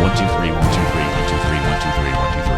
1, 2, 3, 1, 2, 3, 1, 2, 3, 1, 2, 3, 1, 2, 3.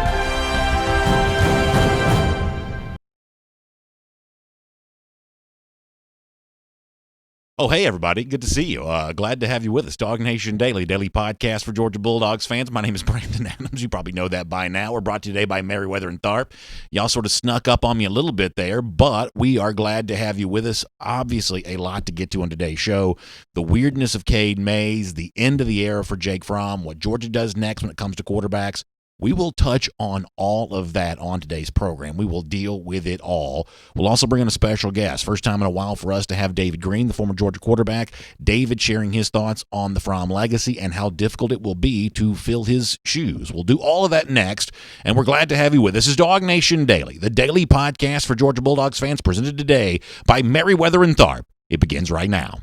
Oh, hey, everybody. Good to see you. Glad to have you with us. DawgNation Daily, daily podcast for Georgia Bulldogs fans. My name is Brandon Adams. You probably know that by now. We're brought to you today by Merriweather and Tharp. Y'all sort of snuck up on me a little bit there, but we are glad to have you with us. Obviously, a lot to get to on today's show. The weirdness of Cade Mays, the end of the era for JAke Fromm, what Georgia does next when it comes to quarterbacks. We will touch on all of that on today's program. We will deal with it all. We'll also bring in a special guest. First time in a while for us to have David Greene, the former Georgia quarterback. David sharing his thoughts on the Fromm legacy and how difficult it will be to fill his shoes. We'll do all of that next, and we're glad to have you with us. This is DawgNation Daily, the daily podcast for Georgia Bulldogs fans, presented today by Merriweather and Tharp. It begins right now.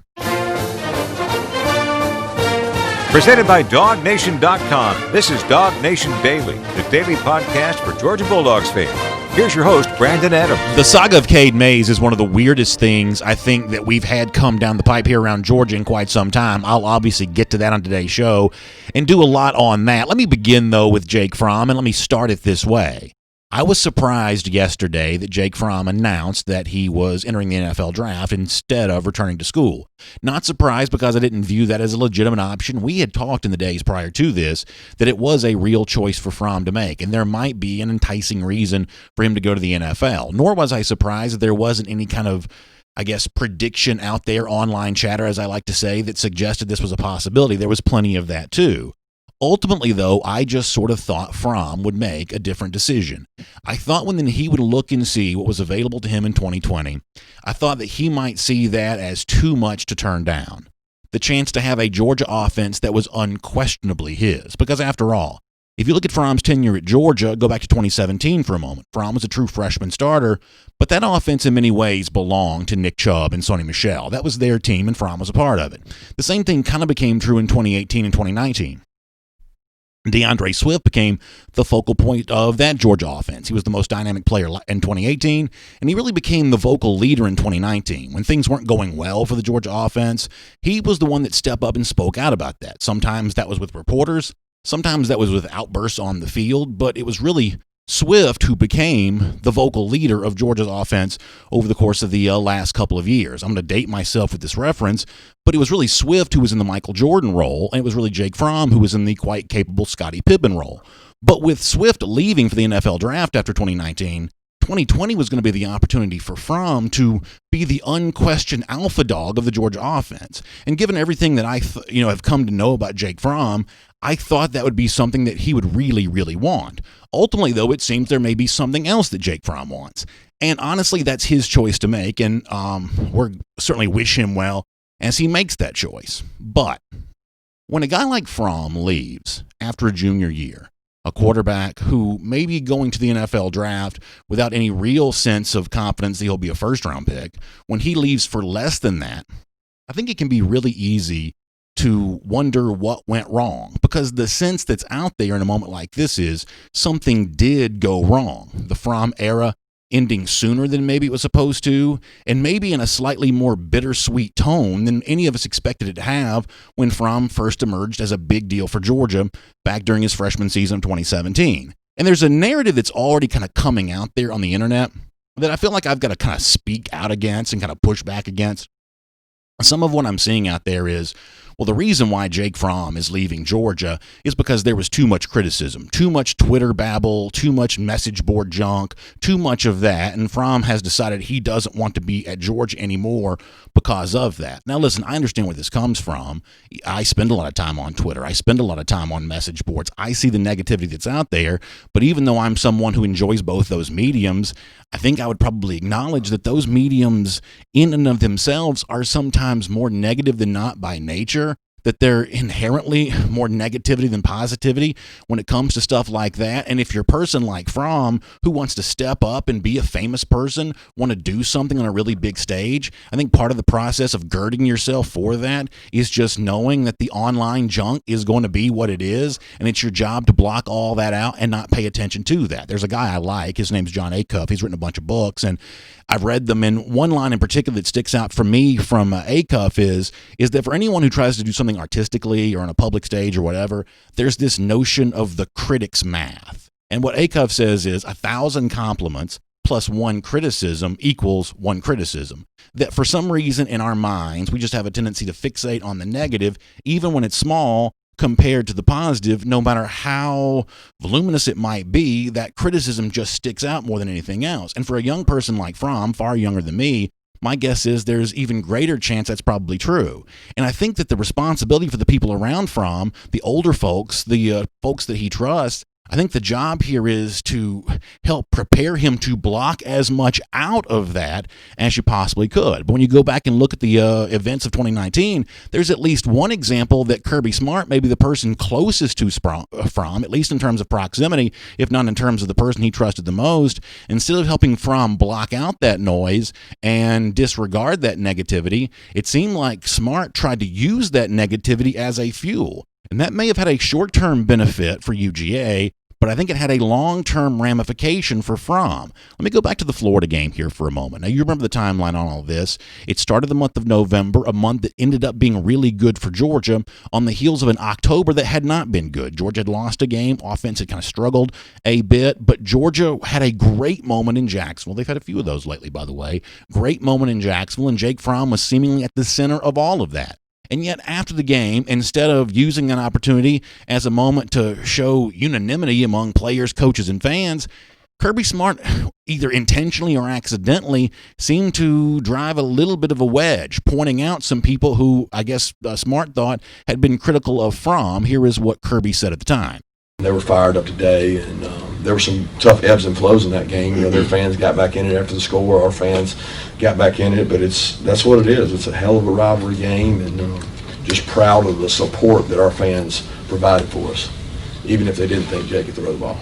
Presented by DawgNation.com, this is DawgNation Daily, the daily podcast for Georgia Bulldogs fans. Here's your host, Brandon Adams. The saga of Cade Mays is one of the weirdest things I think that we've had come down the pipe here around Georgia in quite some time. I'll obviously get to that on today's show and do a lot on that. Let me begin, though, with JAke Fromm, and let me start it this way. I was surprised yesterday that JAke Fromm announced that he was entering the NFL draft instead of returning to school. Not surprised because I didn't view that as a legitimate option. We had talked in the days prior to this that it was a real choice for Fromm to make, and there might be an enticing reason for him to go to the NFL. Nor was I surprised that there wasn't any kind of, I guess, prediction out there, online chatter, as I like to say, that suggested this was a possibility. There was plenty of that too. Ultimately, though, I just sort of thought Fromm would make a different decision. I thought when he would look and see what was available to him in 2020, I thought that he might see that as too much to turn down. The chance to have a Georgia offense that was unquestionably his. Because after all, if you look at Fromm's tenure at Georgia, go back to 2017 for a moment. Fromm was a true freshman starter, but that offense in many ways belonged to Nick Chubb and Sonny Michel. That was their team, and Fromm was a part of it. The same thing kind of became true in 2018 and 2019. DeAndre Swift became the focal point of that Georgia offense. He was the most dynamic player in 2018, and he really became the vocal leader in 2019. When things weren't going well for the Georgia offense, he was the one that stepped up and spoke out about that. Sometimes that was with reporters, sometimes that was with outbursts on the field, but it was really Swift who became the vocal leader of Georgia's offense over the course of the last couple of years. I'm going to date myself with this reference, but it was really Swift who was in the Michael Jordan role, and it was really JAke Fromm who was in the quite capable Scottie Pippen role. But with Swift leaving for the NFL draft after 2019, 2020 was going to be the opportunity for Fromm to be the unquestioned alpha dog of the Georgia offense. And given everything that I have come to know about JAke Fromm, I thought that would be something that he would really, really want. Ultimately, though, it seems there may be something else that JAke Fromm wants. And honestly, that's his choice to make, and we're certainly wish him well as he makes that choice. But when a guy like Fromm leaves after a junior year, a quarterback who may be going to the NFL draft without any real sense of confidence that he'll be a first-round pick, when he leaves for less than that, I think it can be really easy to wonder what went wrong, because the sense that's out there in a moment like this is something did go wrong. The Fromm era ending sooner than maybe it was supposed to, and maybe in a slightly more bittersweet tone than any of us expected it to have when Fromm first emerged as a big deal for Georgia back during his freshman season of 2017. And there's a narrative that's already kind of coming out there on the internet that I feel like I've got to kind of speak out against and kind of push back against. Some of what I'm seeing out there is, well, the reason why JAke Fromm is leaving Georgia is because there was too much criticism, too much Twitter babble, too much message board junk, too much of that, and Fromm has decided he doesn't want to be at Georgia anymore because of that. Now, listen, I understand where this comes from. I spend a lot of time on Twitter. I spend a lot of time on message boards. I see the negativity that's out there, but even though I'm someone who enjoys both those mediums, I think I would probably acknowledge that those mediums in and of themselves are sometimes more negative than not by nature, that they're inherently more negativity than positivity when it comes to stuff like that. And if you're a person like Fromm who wants to step up and be a famous person, want to do something on a really big stage, I think part of the process of girding yourself for that is just knowing that the online junk is going to be what it is, and it's your job to block all that out and not pay attention to that. There's a guy I like. His name's JAke. He's written a bunch of books, and I've read them, and one line in particular that sticks out for me from Acuff is that for anyone who tries to do something performing artistically or on a public stage or whatever, there's this notion of the critic's math. And what Acuff says is 1,000 compliments plus 1 criticism equals 1 criticism. That for some reason in our minds, we just have a tendency to fixate on the negative, even when it's small, compared to the positive. No matter how voluminous it might be, that criticism just sticks out more than anything else. And for a young person like Fromm, far younger than me, my guess is there's even greater chance that's probably true. And I think that the responsibility for the people around Fromm, the older folks, the folks that he trusts, I think the job here is to help prepare him to block as much out of that as you possibly could. But when you go back and look at the events of 2019, there's at least one example that Kirby Smart may be the person closest to Fromm, at least in terms of proximity, if not in terms of the person he trusted the most. Instead of helping Fromm block out that noise and disregard that negativity, it seemed like Smart tried to use that negativity as a fuel. And that may have had a short-term benefit for UGA, but I think it had a long-term ramification for Fromm. Let me go back to the Florida game here for a moment. Now, you remember the timeline on all this. It started the month of November, a month that ended up being really good for Georgia, on the heels of an October that had not been good. Georgia had lost a game. Offense had kind of struggled a bit, but Georgia had a great moment in Jacksonville. They've had a few of those lately, by the way. Great moment in Jacksonville, and JAke Fromm was seemingly at the center of all of that. And yet, after the game, instead of using an opportunity as a moment to show unanimity among players, coaches, and fans, Kirby Smart, either intentionally or accidentally, seemed to drive a little bit of a wedge, pointing out some people who, I guess, Smart thought had been critical of Fromm. Here is what Kirby said at the time. They were fired up today, and there were some tough ebbs and flows in that game. You know, their fans got back in it after the score. Our fans got back in it, but that's what it is. It's a hell of a rivalry game, and just proud of the support that our fans provided for us, even if they didn't think JAke could throw the ball.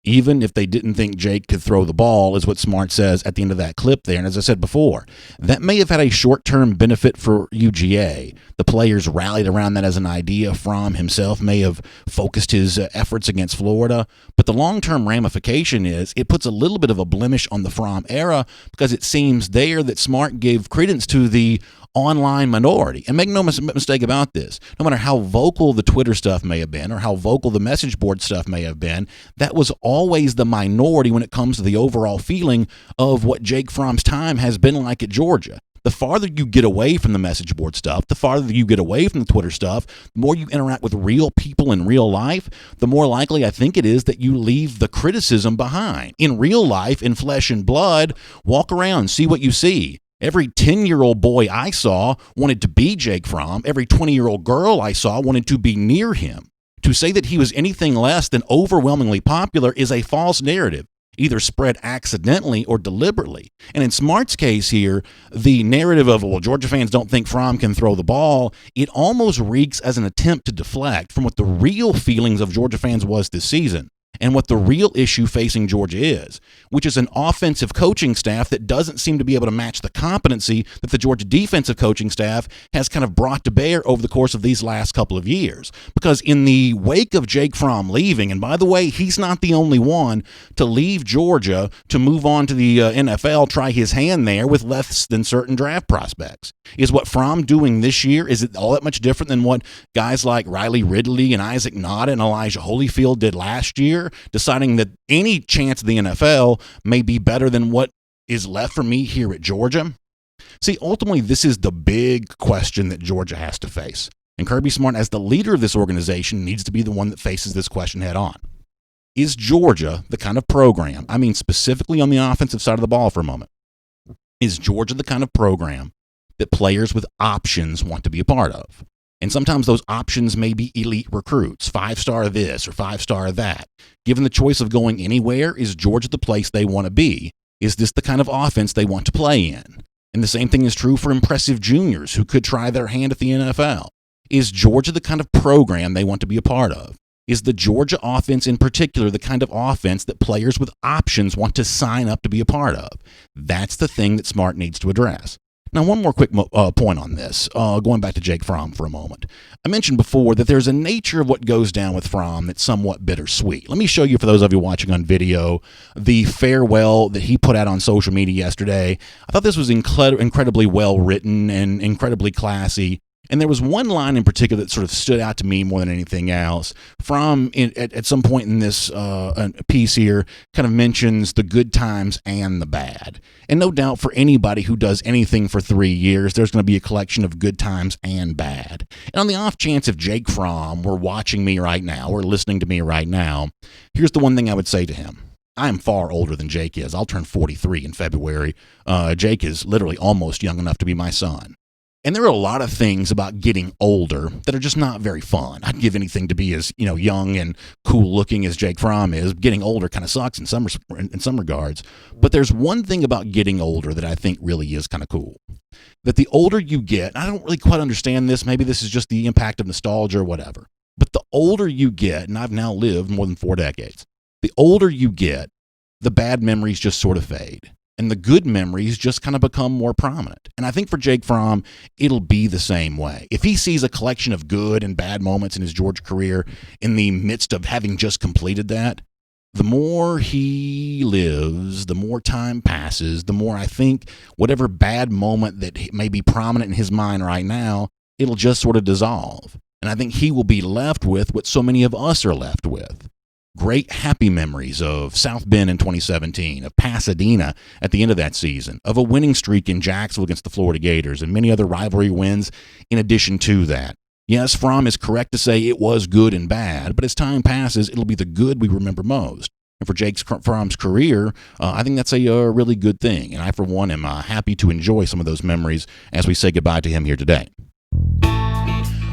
Even if they didn't think JAke could throw the ball, is what Smart says at the end of that clip there. And as I said before, that may have had a short-term benefit for UGA. The players rallied around that as an idea. Fromm himself may have focused his efforts against Florida. But the long-term ramification is it puts a little bit of a blemish on the Fromm era, because it seems there that Smart gave credence to the online minority. And make no mistake about this, no matter how vocal the Twitter stuff may have been or how vocal the message board stuff may have been, that was always the minority when it comes to the overall feeling of what JAke Fromm's time has been like at Georgia. The farther you get away from the message board stuff, the farther you get away from the Twitter stuff, the more you interact with real people in real life, the more likely I think it is that you leave the criticism behind. In real life, in flesh and blood, walk around, see what you see. Every 10-year-old boy I saw wanted to be JAke Fromm. Every 20-year-old girl I saw wanted to be near him. To say that he was anything less than overwhelmingly popular is a false narrative, either spread accidentally or deliberately. And in Smart's case here, the narrative of, well, Georgia fans don't think Fromm can throw the ball, it almost reeks as an attempt to deflect from what the real feelings of Georgia fans was this season, and what the real issue facing Georgia is, which is an offensive coaching staff that doesn't seem to be able to match the competency that the Georgia defensive coaching staff has kind of brought to bear over the course of these last couple of years. Because in the wake of JAke Fromm leaving, and by the way, he's not the only one to leave Georgia to move on to the NFL, try his hand there with less than certain draft prospects. Is what Fromm doing this year, is it all that much different than what guys like Riley Ridley and Isaac Nada and Elijah Holyfield did last year, deciding that any chance of the NFL may be better than what is left for me here at Georgia? See, ultimately, this is the big question that Georgia has to face. And Kirby Smart, as the leader of this organization, needs to be the one that faces this question head on. Is Georgia the kind of program, I mean specifically on the offensive side of the ball for a moment, is Georgia the kind of program that players with options want to be a part of? And sometimes those options may be elite recruits, 5-star this or 5-star that. Given the choice of going anywhere, is Georgia the place they want to be? Is this the kind of offense they want to play in? And the same thing is true for impressive juniors who could try their hand at the NFL. Is Georgia the kind of program they want to be a part of? Is the Georgia offense in particular the kind of offense that players with options want to sign up to be a part of? That's the thing that Smart needs to address. Now, one more quick point on this, going back to JAke Fromm for a moment. I mentioned before that there's a nature of what goes down with Fromm that's somewhat bittersweet. Let me show you, for those of you watching on video, the farewell that he put out on social media yesterday. I thought this was incredibly well written and incredibly classy. And there was one line in particular that sort of stood out to me more than anything else. Fromm, at some point in this piece here, kind of mentions the good times and the bad. And no doubt for anybody who does anything for 3 years, there's going to be a collection of good times and bad. And on the off chance if JAke Fromm were watching me right now or listening to me right now, here's the one thing I would say to him. I am far older than JAke is. I'll turn 43 in February. JAke is literally almost young enough to be my son. And there are a lot of things about getting older that are just not very fun. I'd give anything to be as young and cool looking as JAke Fromm is. Getting older kind of sucks in some regards. But there's one thing about getting older that I think really is kind of cool. That the older you get, I don't really quite understand this. Maybe this is just the impact of nostalgia or whatever. But the older you get, and I've now lived more than 4 decades, the older you get, the bad memories just sort of fade. And the good memories just kind of become more prominent. And I think for JAke Fromm, it'll be the same way. If he sees a collection of good and bad moments in his Georgia career in the midst of having just completed that, the more he lives, the more time passes, the more I think whatever bad moment that may be prominent in his mind right now, it'll just sort of dissolve. And I think he will be left with what so many of us are left with. Great happy memories of South Bend in 2017, of Pasadena at the end of that season, of a winning streak in Jacksonville against the Florida Gators, and many other rivalry wins in addition to that. Yes, Fromm is correct to say it was good and bad, but as time passes, it'll be the good we remember most. And for JAke Fromm's career, I think that's a really good thing. And I, for one, am happy to enjoy some of those memories as we say goodbye to him here today.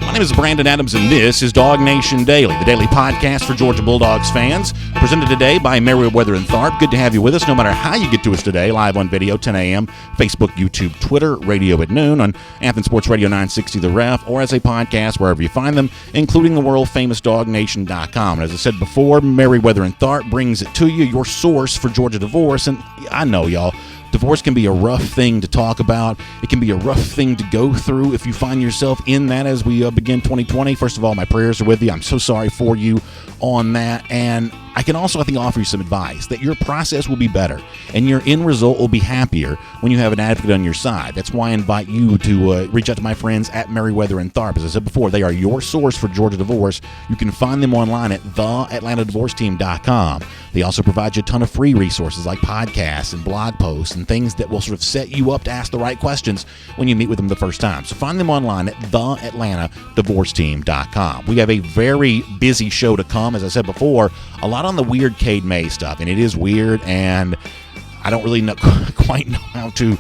My name is Brandon Adams, and this is DawgNation Daily, the daily podcast for Georgia Bulldogs fans, presented today by Merriweather and Tharp. Good to have you with us, no matter how you get to us today, live on video, 10 a.m., Facebook, YouTube, Twitter, radio at noon, on Athens Sports Radio 960 The Ref, or as a podcast wherever you find them, including the world-famous DawgNation.com. And as I said before, Merriweather and Tharp brings it to you, your source for Georgia divorce. And I know, y'all, divorce can be a rough thing to talk about. It can be a rough thing to go through if you find yourself in that as we begin 2020. First of all, my prayers are with you. I'm so sorry for you on that. And I can also, I think, offer you some advice that your process will be better and your end result will be happier when you have an advocate on your side. That's why I invite you to reach out to my friends at Merriweather and Tharp. As I said before, they are your source for Georgia divorce. You can find them online at theatlantadivorceteam.com. They also provide you a ton of free resources like podcasts and blog posts and things that will sort of set you up to ask the right questions when you meet with them the first time. So find them online at theatlantadivorceteam.com. We have a very busy show to come. As I said before, a lot on the weird Cade Mays stuff, and it is weird, and I don't really quite know how to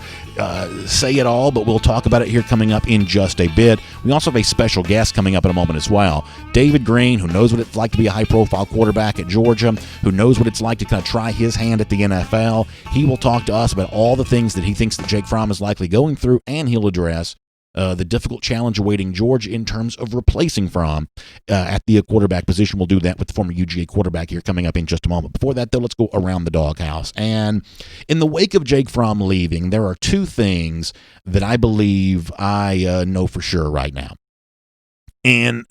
say it all, but we'll talk about it here coming up in just a bit. We also have a special guest coming up in a moment as well. David Greene, who knows what it's like to be a high-profile quarterback at Georgia, who knows what it's like to kind of try his hand at the NFL. He will talk to us about all the things that he thinks that JAke Fromm is likely going through, and he'll address the difficult challenge awaiting Georgia in terms of replacing Fromm at the quarterback position. We'll do that with the former UGA quarterback here coming up in just a moment. Before that, though, let's go around the doghouse. And in the wake of JAke Fromm leaving, there are two things that I believe I know for sure right now. And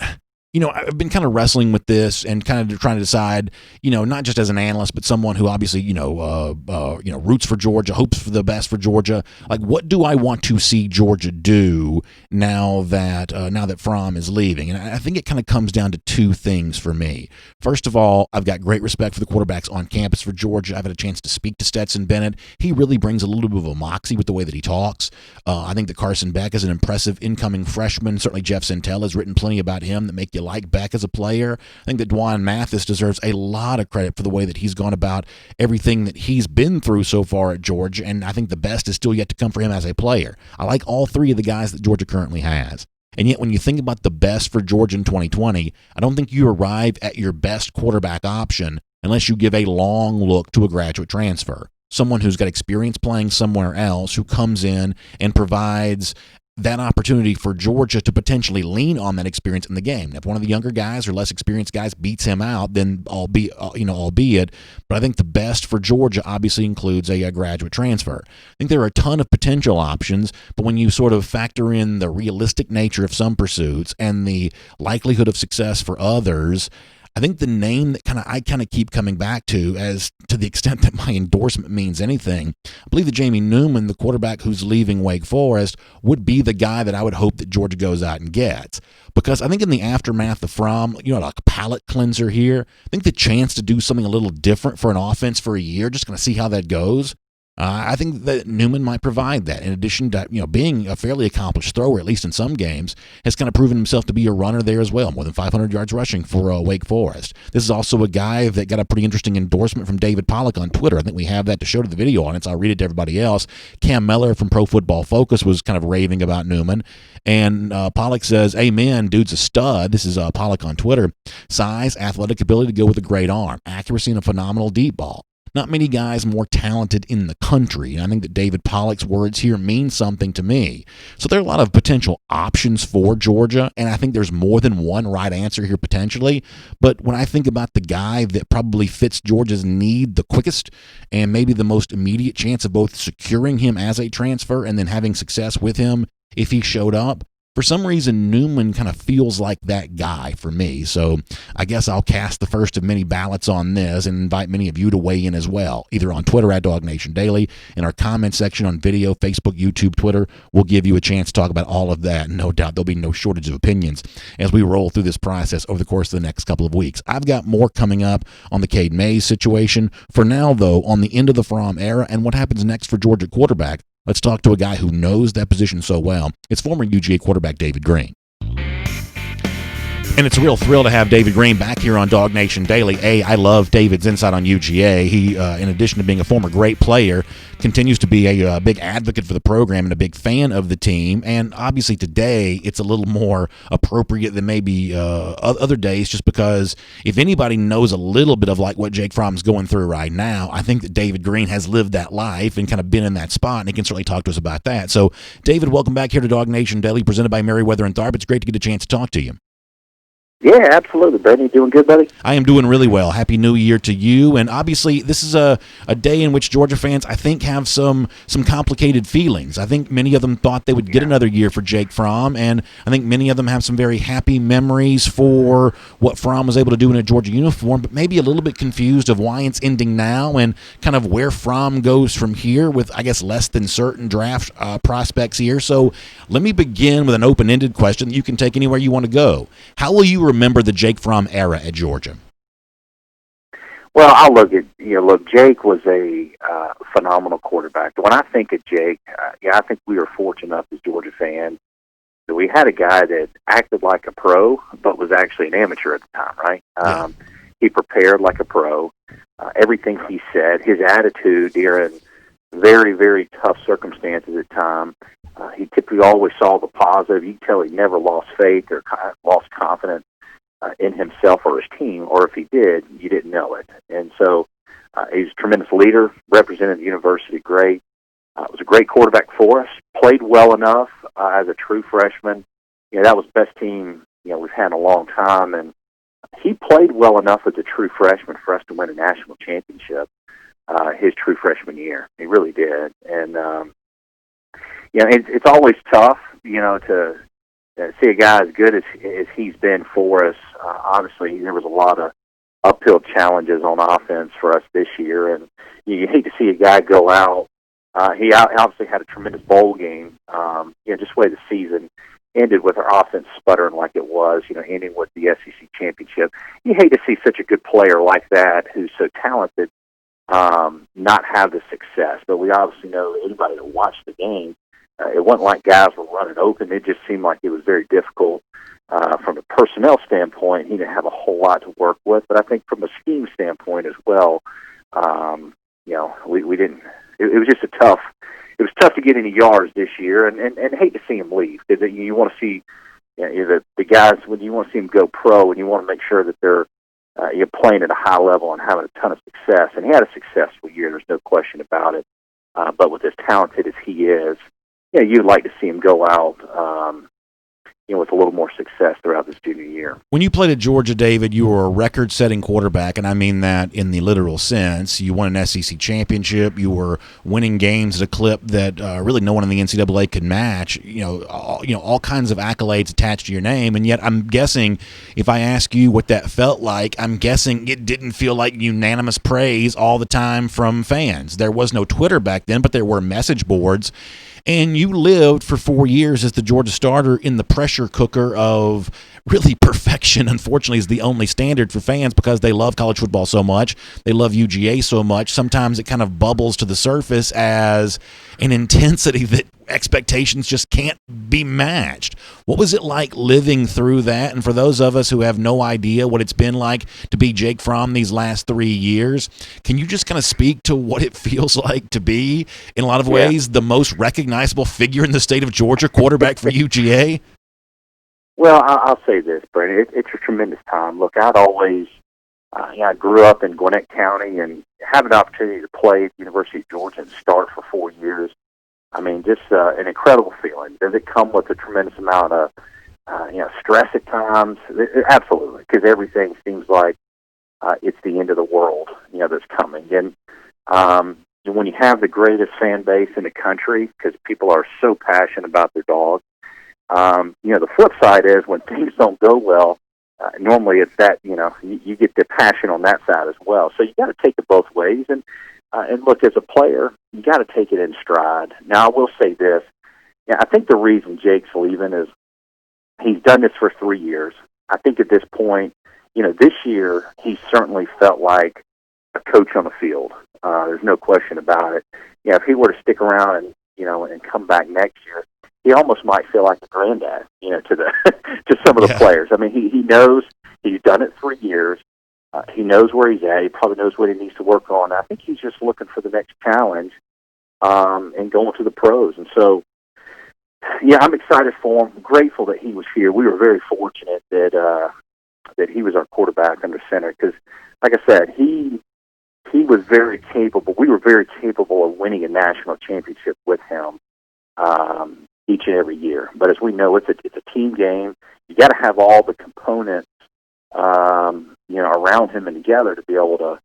I've been kind of wrestling with this and kind of trying to decide, not just as an analyst, but someone who obviously, roots for Georgia, hopes for the best for Georgia. Like, what do I want to see Georgia do now that Fromm is leaving? And I think it kind of comes down to two things for me. First of all, I've got great respect for the quarterbacks on campus for Georgia. I've had a chance to speak to Stetson Bennett. He really brings a little bit of a moxie with the way that he talks. I think that Carson Beck is an impressive incoming freshman. Certainly Jeff Sentell has written plenty about him that make you like Beck as a player. I think that Dwan Mathis deserves a lot of credit for the way that he's gone about everything that he's been through so far at Georgia, and I think the best is still yet to come for him as a player. I like all three of the guys that Georgia currently has. And yet when you think about the best for Georgia in 2020, I don't think you arrive at your best quarterback option unless you give a long look to a graduate transfer. Someone who's got experience playing somewhere else, who comes in and provides that opportunity for Georgia to potentially lean on that experience in the game. Now, if one of the younger guys or less experienced guys beats him out, then albeit, but I think the best for Georgia obviously includes a graduate transfer. I think there are a ton of potential options, but when you sort of factor in the realistic nature of some pursuits and the likelihood of success for others, I think the name that I keep coming back to, as to the extent that my endorsement means anything, I believe that Jamie Newman, the quarterback who's leaving Wake Forest, would be the guy that I would hope that Georgia goes out and gets. Because I think in the aftermath of Fromm, like a palate cleanser here, I think the chance to do something a little different for an offense for a year, just going to see how that goes. I think that Newman might provide that. In addition to being a fairly accomplished thrower, at least in some games, has kind of proven himself to be a runner there as well. More than 500 yards rushing for Wake Forest. This is also a guy that got a pretty interesting endorsement from David Pollock on Twitter. I think we have that to show to the video on it, so I'll read it to everybody else. Cam Miller from Pro Football Focus was kind of raving about Newman. And Pollock says, "Amen, dude's a stud." This is Pollock on Twitter. Size, athletic ability to go with a great arm. Accuracy and a phenomenal deep ball. Not many guys more talented in the country. And I think that David Pollock's words here mean something to me. So there are a lot of potential options for Georgia, and I think there's more than one right answer here potentially. But when I think about the guy that probably fits Georgia's need the quickest and maybe the most immediate chance of both securing him as a transfer and then having success with him if he showed up, for some reason, Newman kind of feels like that guy for me. So I guess I'll cast the first of many ballots on this and invite many of you to weigh in as well, either on Twitter at DawgNation Daily, in our comment section on video, Facebook, YouTube, Twitter. We'll give you a chance to talk about all of that. No doubt there'll be no shortage of opinions as we roll through this process over the course of the next couple of weeks. I've got more coming up on the Cade Mays situation. For now, though, on the end of the Fromm era and what happens next for Georgia quarterback, let's talk to a guy who knows that position so well. It's former UGA quarterback David Greene. And it's a real thrill to have David Greene back here on DawgNation Daily. I love David's insight on UGA. He, in addition to being a former great player, continues to be a big advocate for the program and a big fan of the team. And obviously today, it's a little more appropriate than maybe other days, just because if anybody knows a little bit of like what JAke Fromm's going through right now, I think that David Greene has lived that life and kind of been in that spot, and he can certainly talk to us about that. So, David, welcome back here to DawgNation Daily, presented by Merriweather and Tharp. It's great to get a chance to talk to you. Yeah, absolutely. Brandon, you doing good, buddy? I am doing really well. Happy New Year to you. And obviously, this is a day in which Georgia fans, I think, have some complicated feelings. I think many of them thought they would get another year for JAke Fromm, and I think many of them have some very happy memories for what Fromm was able to do in a Georgia uniform, but maybe a little bit confused of why it's ending now and kind of where Fromm goes from here with, I guess, less than certain draft prospects here. So let me begin with an open-ended question that you can take anywhere you want to go. How will you remember the JAke Fromm era at Georgia? Well, I'll look, JAke was a phenomenal quarterback. When I think of JAke, I think we were fortunate enough as Georgia fans that we had a guy that acted like a pro, but was actually an amateur at the time, right? He prepared like a pro. Everything he said, his attitude during very, very tough circumstances at times, he typically always saw the positive. You could tell he never lost faith or lost confidence in himself or his team, or if he did, you didn't know it. And so he's a tremendous leader, represented the university great, was a great quarterback for us, played well enough as a true freshman. That was the best team we've had in a long time, and he played well enough as a true freshman for us to win a national championship his true freshman year. He really did. And it's always tough, to see a guy as good as he's been for us. Obviously, there was a lot of uphill challenges on offense for us this year, and you hate to see a guy go out. He obviously had a tremendous bowl game. Just the way the season ended with our offense sputtering like it was, ending with the SEC championship. You hate to see such a good player like that, who's so talented, not have the success. But we obviously know anybody that watched the game, it wasn't like guys were running open. It just seemed like it was very difficult. From a personnel standpoint, he didn't have a whole lot to work with. But I think from a scheme standpoint as well, we didn't. It was just it was tough to get any yards this year, and hate to see him leave. Because you want to see the guys, when you want to see them go pro, and you want to make sure that they're playing at a high level and having a ton of success. And he had a successful year. There's no question about it. But with as talented as he is, you'd like to see him go out, with a little more success throughout this junior year. When you played at Georgia, David, you were a record-setting quarterback, and I mean that in the literal sense. You won an SEC championship. You were winning games at a clip that really no one in the NCAA could match. All kinds of accolades attached to your name, and yet I'm guessing if I ask you what that felt like, I'm guessing it didn't feel like unanimous praise all the time from fans. There was no Twitter back then, but there were message boards. And you lived for 4 years as the Georgia starter in the pressure cooker of really perfection, unfortunately, is the only standard for fans because they love college football so much. They love UGA so much. Sometimes it kind of bubbles to the surface as an intensity that expectations just can't be matched. What was it like living through that? And for those of us who have no idea what it's been like to be JAke Fromm these last 3 years, can you just kind of speak to what it feels like to be, in a lot of ways, the most recognizable figure in the state of Georgia, quarterback for UGA? Well, I'll say this, Brandon. It's a tremendous time. Look, I'd always, I grew up in Gwinnett County and had an opportunity to play at the University of Georgia and start for 4 years. I mean, just an incredible feeling. Does it come with a tremendous amount of, stress at times? Absolutely, because everything seems like it's the end of the world, that's coming. And when you have the greatest fan base in the country, because people are so passionate about their dog, the flip side is when things don't go well, normally it's that, you get the passion on that side as well. So you got to take it both ways. And look, as a player, you got to take it in stride. Now, I will say this. I think the reason Jake's leaving is he's done this for 3 years. I think at this point, this year, he certainly felt like a coach on the field. There's no question about it. If he were to stick around and come back next year, he almost might feel like a granddad, to the to some of the players. I mean, he knows he's done it 3 years. He knows where he's at. He probably knows what he needs to work on. I think he's just looking for the next challenge and going to the pros. And so, I'm excited for him. I'm grateful that he was here. We were very fortunate that he was our quarterback under center because, like I said, he was very capable. We were very capable of winning a national championship with him each and every year. But as we know, it's a team game. You got to have all the components around him and together to be able to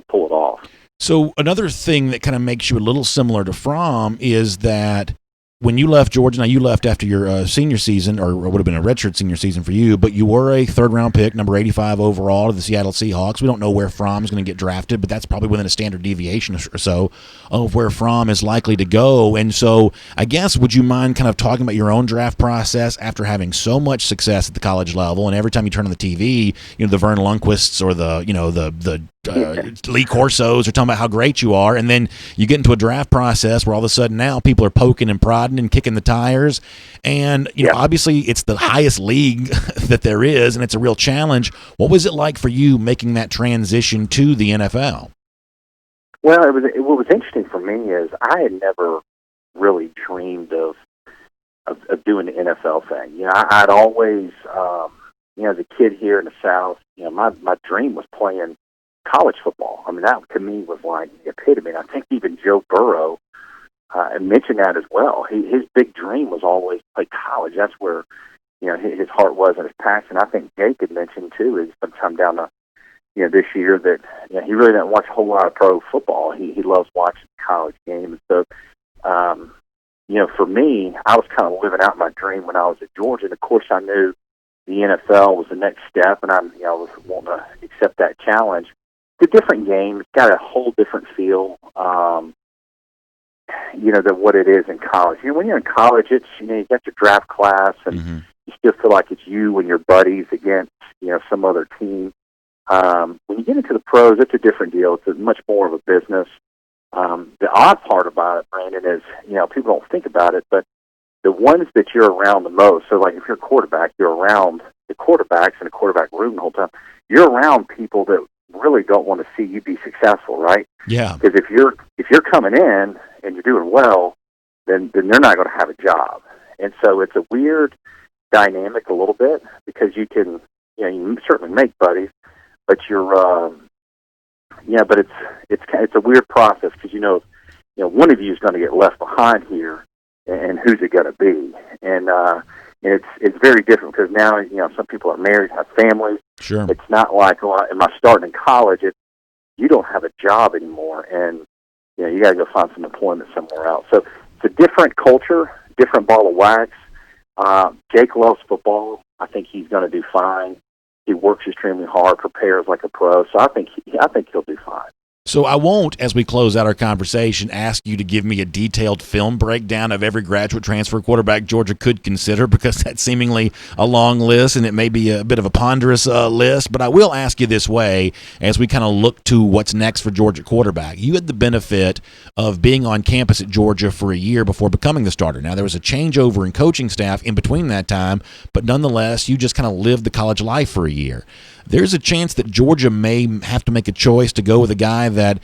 pull it off. So another thing that kind of makes you a little similar to Fromm is that when you left Georgia, now you left after your senior season, or it would have been a redshirt senior season for you, but you were a third-round pick, number 85 overall to the Seattle Seahawks. We don't know where Fromm is going to get drafted, but that's probably within a standard deviation or so of where Fromm is likely to go. And so I guess, would you mind kind of talking about your own draft process after having so much success at the college level, and every time you turn on the TV, the Vern Lundquists or the Lee Corsos are talking about how great you are, and then you get into a draft process where all of a sudden now people are poking and prodding and kicking the tires, and obviously it's the highest league that there is, and it's a real challenge. What was it like for you making that transition to the NFL? Well, what was interesting for me is I had never really dreamed of doing the NFL thing. I'd always, as a kid here in the South, my dream was playing college football. I mean, that to me was like the epitome. And I think even Joe Burrow mentioned that as well. His big dream was always to play college. That's where his heart was and his passion. I think Jake had mentioned too is sometime down this year that he really didn't watch a whole lot of pro football. He loves watching the college game. And so for me, I was kind of living out my dream when I was at Georgia. And of course, I knew the NFL was the next step, and I was wanting to accept that challenge. It's a different game. It's got a whole different feel, than what it is in college. When you're in college, it's you got your draft class, and you still feel like it's you and your buddies against some other team. When you get into the pros, it's a different deal. It's much more of a business. The odd part about it, Brandon, is people don't think about it, but the ones that you're around the most. So, like if you're a quarterback, you're around the quarterbacks in a quarterback room the whole time. You're around people that really don't want to see you be successful, right? Yeah. Because if you're coming in and you're doing well, then they're not going to have a job. And so it's a weird dynamic a little bit because you can you certainly make buddies, but you're but it's a weird process because one of you is going to get left behind here, and who's it going to be? And it's very different because now, some people are married, have families. Sure. It's not like, am I starting in college? You don't have a job anymore, and you got to go find some employment somewhere else. So it's a different culture, different ball of wax. Jake loves football. I think he's going to do fine. He works extremely hard, prepares like a pro. So I think he'll do fine. So I won't, as we close out our conversation, ask you to give me a detailed film breakdown of every graduate transfer quarterback Georgia could consider, because that's seemingly a long list, and it may be a bit of a ponderous list. But I will ask you this way, as we kind of look to what's next for Georgia quarterback. You had the benefit of being on campus at Georgia for a year before becoming the starter. Now, there was a changeover in coaching staff in between that time, but nonetheless, you just kind of lived the college life for a year. There's a chance that Georgia may have to make a choice to go with a guy that,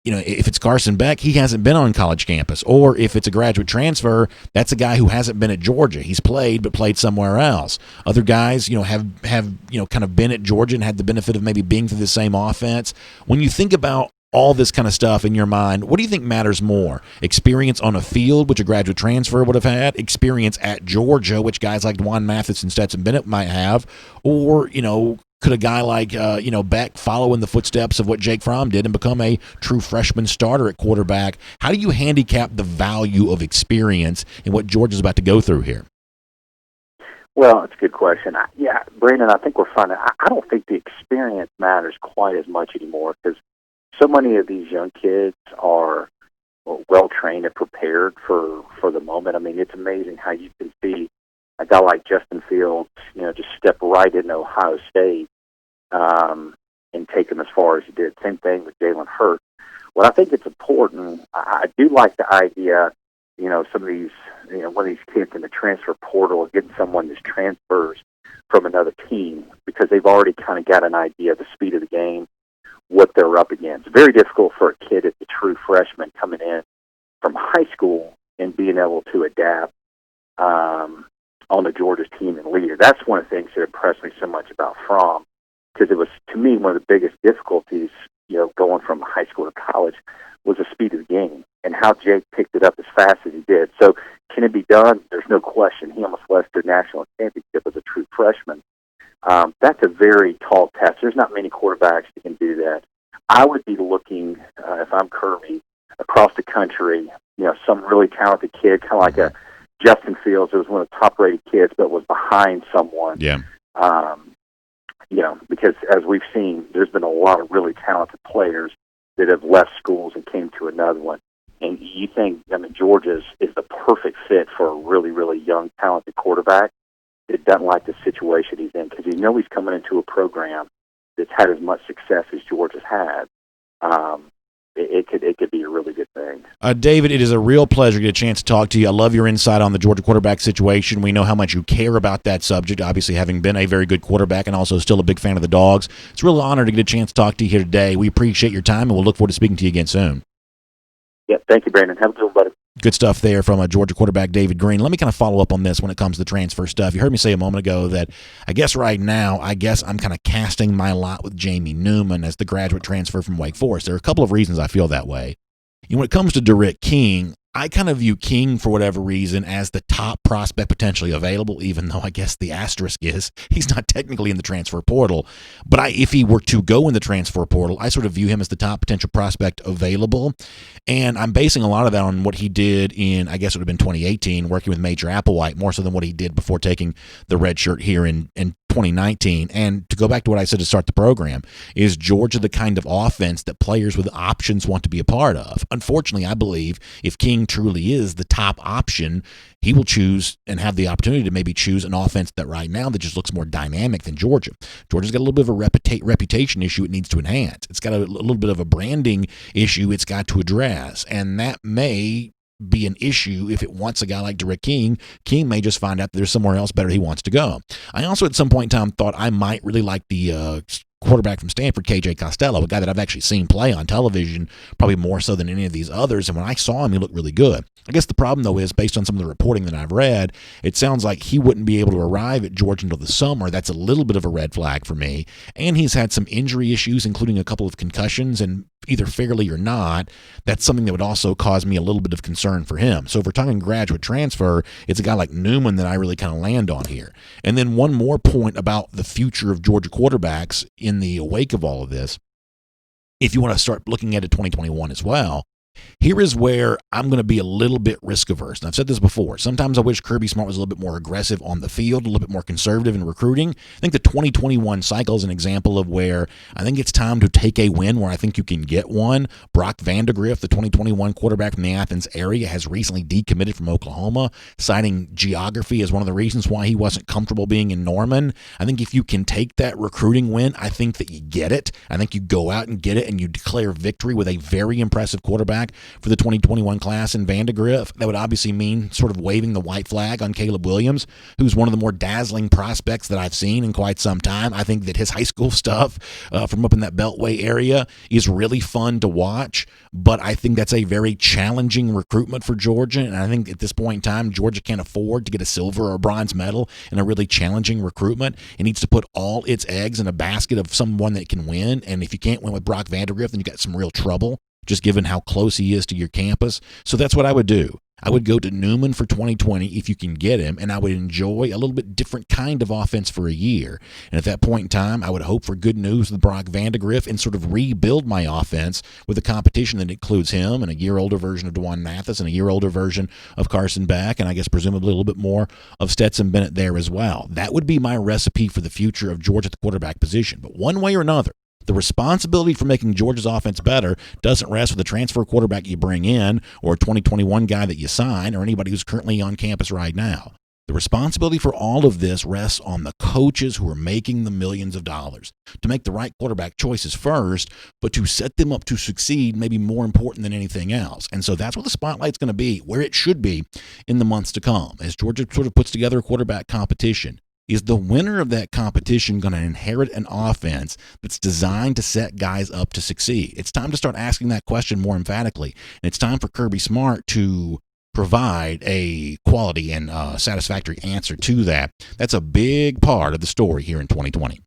if it's Carson Beck, he hasn't been on college campus. Or if it's a graduate transfer, that's a guy who hasn't been at Georgia. He's played, but played somewhere else. Other guys, have kind of been at Georgia and had the benefit of maybe being through the same offense. When you think about all this kind of stuff in your mind, what do you think matters more? Experience on a field, which a graduate transfer would have had, experience at Georgia, which guys like Juan Mathis and Stetson Bennett might have, or, could a guy like, Beck follow in the footsteps of what Jake Fromm did and become a true freshman starter at quarterback? How do you handicap the value of experience in what Georgia's about to go through here? Well, it's a good question. Brandon, I think we're finding, I don't think the experience matters quite as much anymore, because so many of these young kids are well-trained and prepared for the moment. I mean, it's amazing how you can see a guy like Justin Fields, just step right into Ohio State and take him as far as he did. Same thing with Jalen Hurts. What I think it's important, I do like the idea, some of these, one of these kids in the transfer portal, getting someone that transfers from another team, because they've already kind of got an idea of the speed of the game, what they're up against. Very difficult for a kid that's a true freshman coming in from high school and being able to adapt on the Georgia's team and leader. That's one of the things that impressed me so much about Fromm, because it was, to me, one of the biggest difficulties, going from high school to college, was the speed of the game and how Jake picked it up as fast as he did. So can it be done? There's no question. He almost led their national championship as a true freshman. That's a very tall test. There's not many quarterbacks that can do that. I would be looking, if I'm Kirby, across the country, some really talented kid, kind of like a Justin Fields, who was one of the top-rated kids, but was behind someone. Yeah. Because as we've seen, there's been a lot of really talented players that have left schools and came to another one. And you think, Georgia is the perfect fit for a really, really young, talented quarterback that doesn't like the situation he's in, because he's coming into a program that's had as much success as Georgia's had. It could be a really good thing. David, it is a real pleasure to get a chance to talk to you. I love your insight on the Georgia quarterback situation. We know how much you care about that subject, obviously having been a very good quarterback and also still a big fan of the Dogs. It's a real honor to get a chance to talk to you here today. We appreciate your time, and we'll look forward to speaking to you again soon. Yeah, thank you, Brandon. Have a good one, buddy. Good stuff there from a Georgia quarterback, David Greene. Let me kind of follow up on this when it comes to the transfer stuff. You heard me say a moment ago that I guess right now, I'm kind of casting my lot with Jamie Newman as the graduate transfer from Wake Forest. There are a couple of reasons I feel that way. When it comes to DeRick King, I kind of view King, for whatever reason, as the top prospect potentially available, even though I guess the asterisk is he's not technically in the transfer portal. But if he were to go in the transfer portal, I sort of view him as the top potential prospect available. And I'm basing a lot of that on what he did in, I guess it would have been 2018, working with Major Applewhite, more so than what he did before taking the red shirt here in 2019. And to go back to what I said to start the program, is Georgia the kind of offense that players with options want to be a part of? Unfortunately, I believe if King truly is the top option, he will choose and have the opportunity to maybe choose an offense that right now that just looks more dynamic than Georgia. Georgia's got a little bit of a reputation issue it needs to enhance. It's got a little bit of a branding issue it's got to address, and that may be an issue if it wants a guy like DeRick King. King may just find out that there's somewhere else better he wants to go. I also at some point in time thought I might really like the quarterback from Stanford, KJ Costello, a guy that I've actually seen play on television, probably more so than any of these others. And when I saw him, he looked really good. I guess the problem, though, is based on some of the reporting that I've read, it sounds like he wouldn't be able to arrive at Georgia until the summer. That's a little bit of a red flag for me. And he's had some injury issues, including a couple of concussions, and either fairly or not, that's something that would also cause me a little bit of concern for him. So if we're talking graduate transfer, it's a guy like Newman that I really kind of land on here. And then one more point about the future of Georgia quarterbacks in the wake of all of this. If you want to start looking at it 2021 as well, here is where I'm going to be a little bit risk averse. And I've said this before. Sometimes I wish Kirby Smart was a little bit more aggressive on the field, a little bit more conservative in recruiting. I think the 2021 cycle is an example of where I think it's time to take a win where I think you can get one. Brock Vandagriff, the 2021 quarterback from the Athens area, has recently decommitted from Oklahoma, citing geography as one of the reasons why he wasn't comfortable being in Norman. I think if you can take that recruiting win, I think that you get it. I think you go out and get it and you declare victory with a very impressive quarterback for the 2021 class in Vandagriff. That would obviously mean sort of waving the white flag on Caleb Williams, who's one of the more dazzling prospects that I've seen in quite some time. I think that his high school stuff from up in that Beltway area is really fun to watch, but I think that's a very challenging recruitment for Georgia, and I think at this point in time, Georgia can't afford to get a silver or bronze medal in a really challenging recruitment. It needs to put all its eggs in a basket of someone that can win, and if you can't win with Brock Vandagriff, then you got some real trouble, just given how close he is to your campus. So that's what I would do. I would go to Newman for 2020 if you can get him, and I would enjoy a little bit different kind of offense for a year. And at that point in time, I would hope for good news with Brock Vandagriff and sort of rebuild my offense with a competition that includes him and a year-older version of DeJuan Mathis and a year-older version of Carson Beck, and I guess presumably a little bit more of Stetson Bennett there as well. That would be my recipe for the future of Georgia at the quarterback position. But one way or another, the responsibility for making Georgia's offense better doesn't rest with the transfer quarterback you bring in or a 2021 guy that you sign or anybody who's currently on campus right now. The responsibility for all of this rests on the coaches who are making the millions of dollars to make the right quarterback choices first, but to set them up to succeed may be more important than anything else. And so that's what the spotlight's going to be, where it should be in the months to come, as Georgia sort of puts together a quarterback competition. Is the winner of that competition going to inherit an offense that's designed to set guys up to succeed? It's time to start asking that question more emphatically. And it's time for Kirby Smart to provide a quality and satisfactory answer to that. That's a big part of the story here in 2020.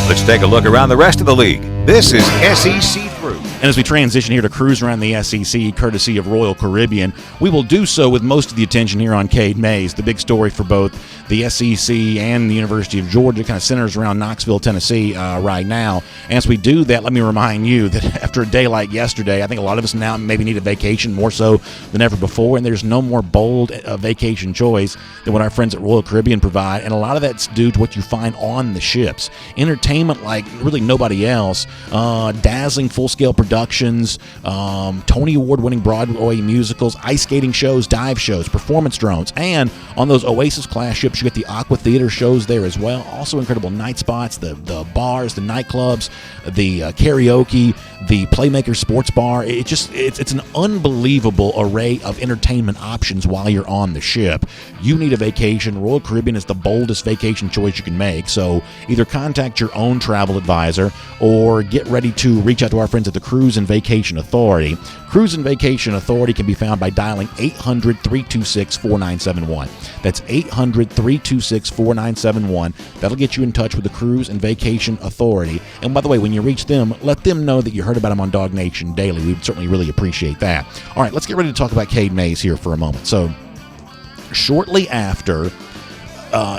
Let's take a look around the rest of the league. This is SEC Through. And as we transition here to cruise around the SEC, courtesy of Royal Caribbean, we will do so with most of the attention here on Cade Mays. The big story for both the SEC and the University of Georgia kind of centers around Knoxville, Tennessee right now. And as we do that, let me remind you that after a day like yesterday, I think a lot of us now maybe need a vacation more so than ever before, and there's no more bold vacation choice than what our friends at Royal Caribbean provide, and a lot of that's due to what you find on the ships. Entertainment like really nobody else, dazzling full-scale productions, Tony Award-winning Broadway musicals, ice skating shows, dive shows, performance drones, and on those Oasis-class ships, you get the Aqua Theater shows there as well. Also incredible night spots, the bars, the nightclubs, the karaoke, the Playmaker Sports Bar. It's an unbelievable array of entertainment options while you're on the ship. You need a vacation. Royal Caribbean is the boldest vacation choice you can make, so either contact your own travel advisor or get ready to reach out to our friends at the Cruise and Vacation Authority. Cruise and Vacation Authority can be found by dialing 800-326-4971. That's 800-326-4971. That'll get you in touch with the Cruise and Vacation Authority. And by the way, when you reach them, let them know that you heard about them on DawgNation Daily. We'd certainly really appreciate that. All right, let's get ready to talk about Cade Mays here for a moment. So, shortly after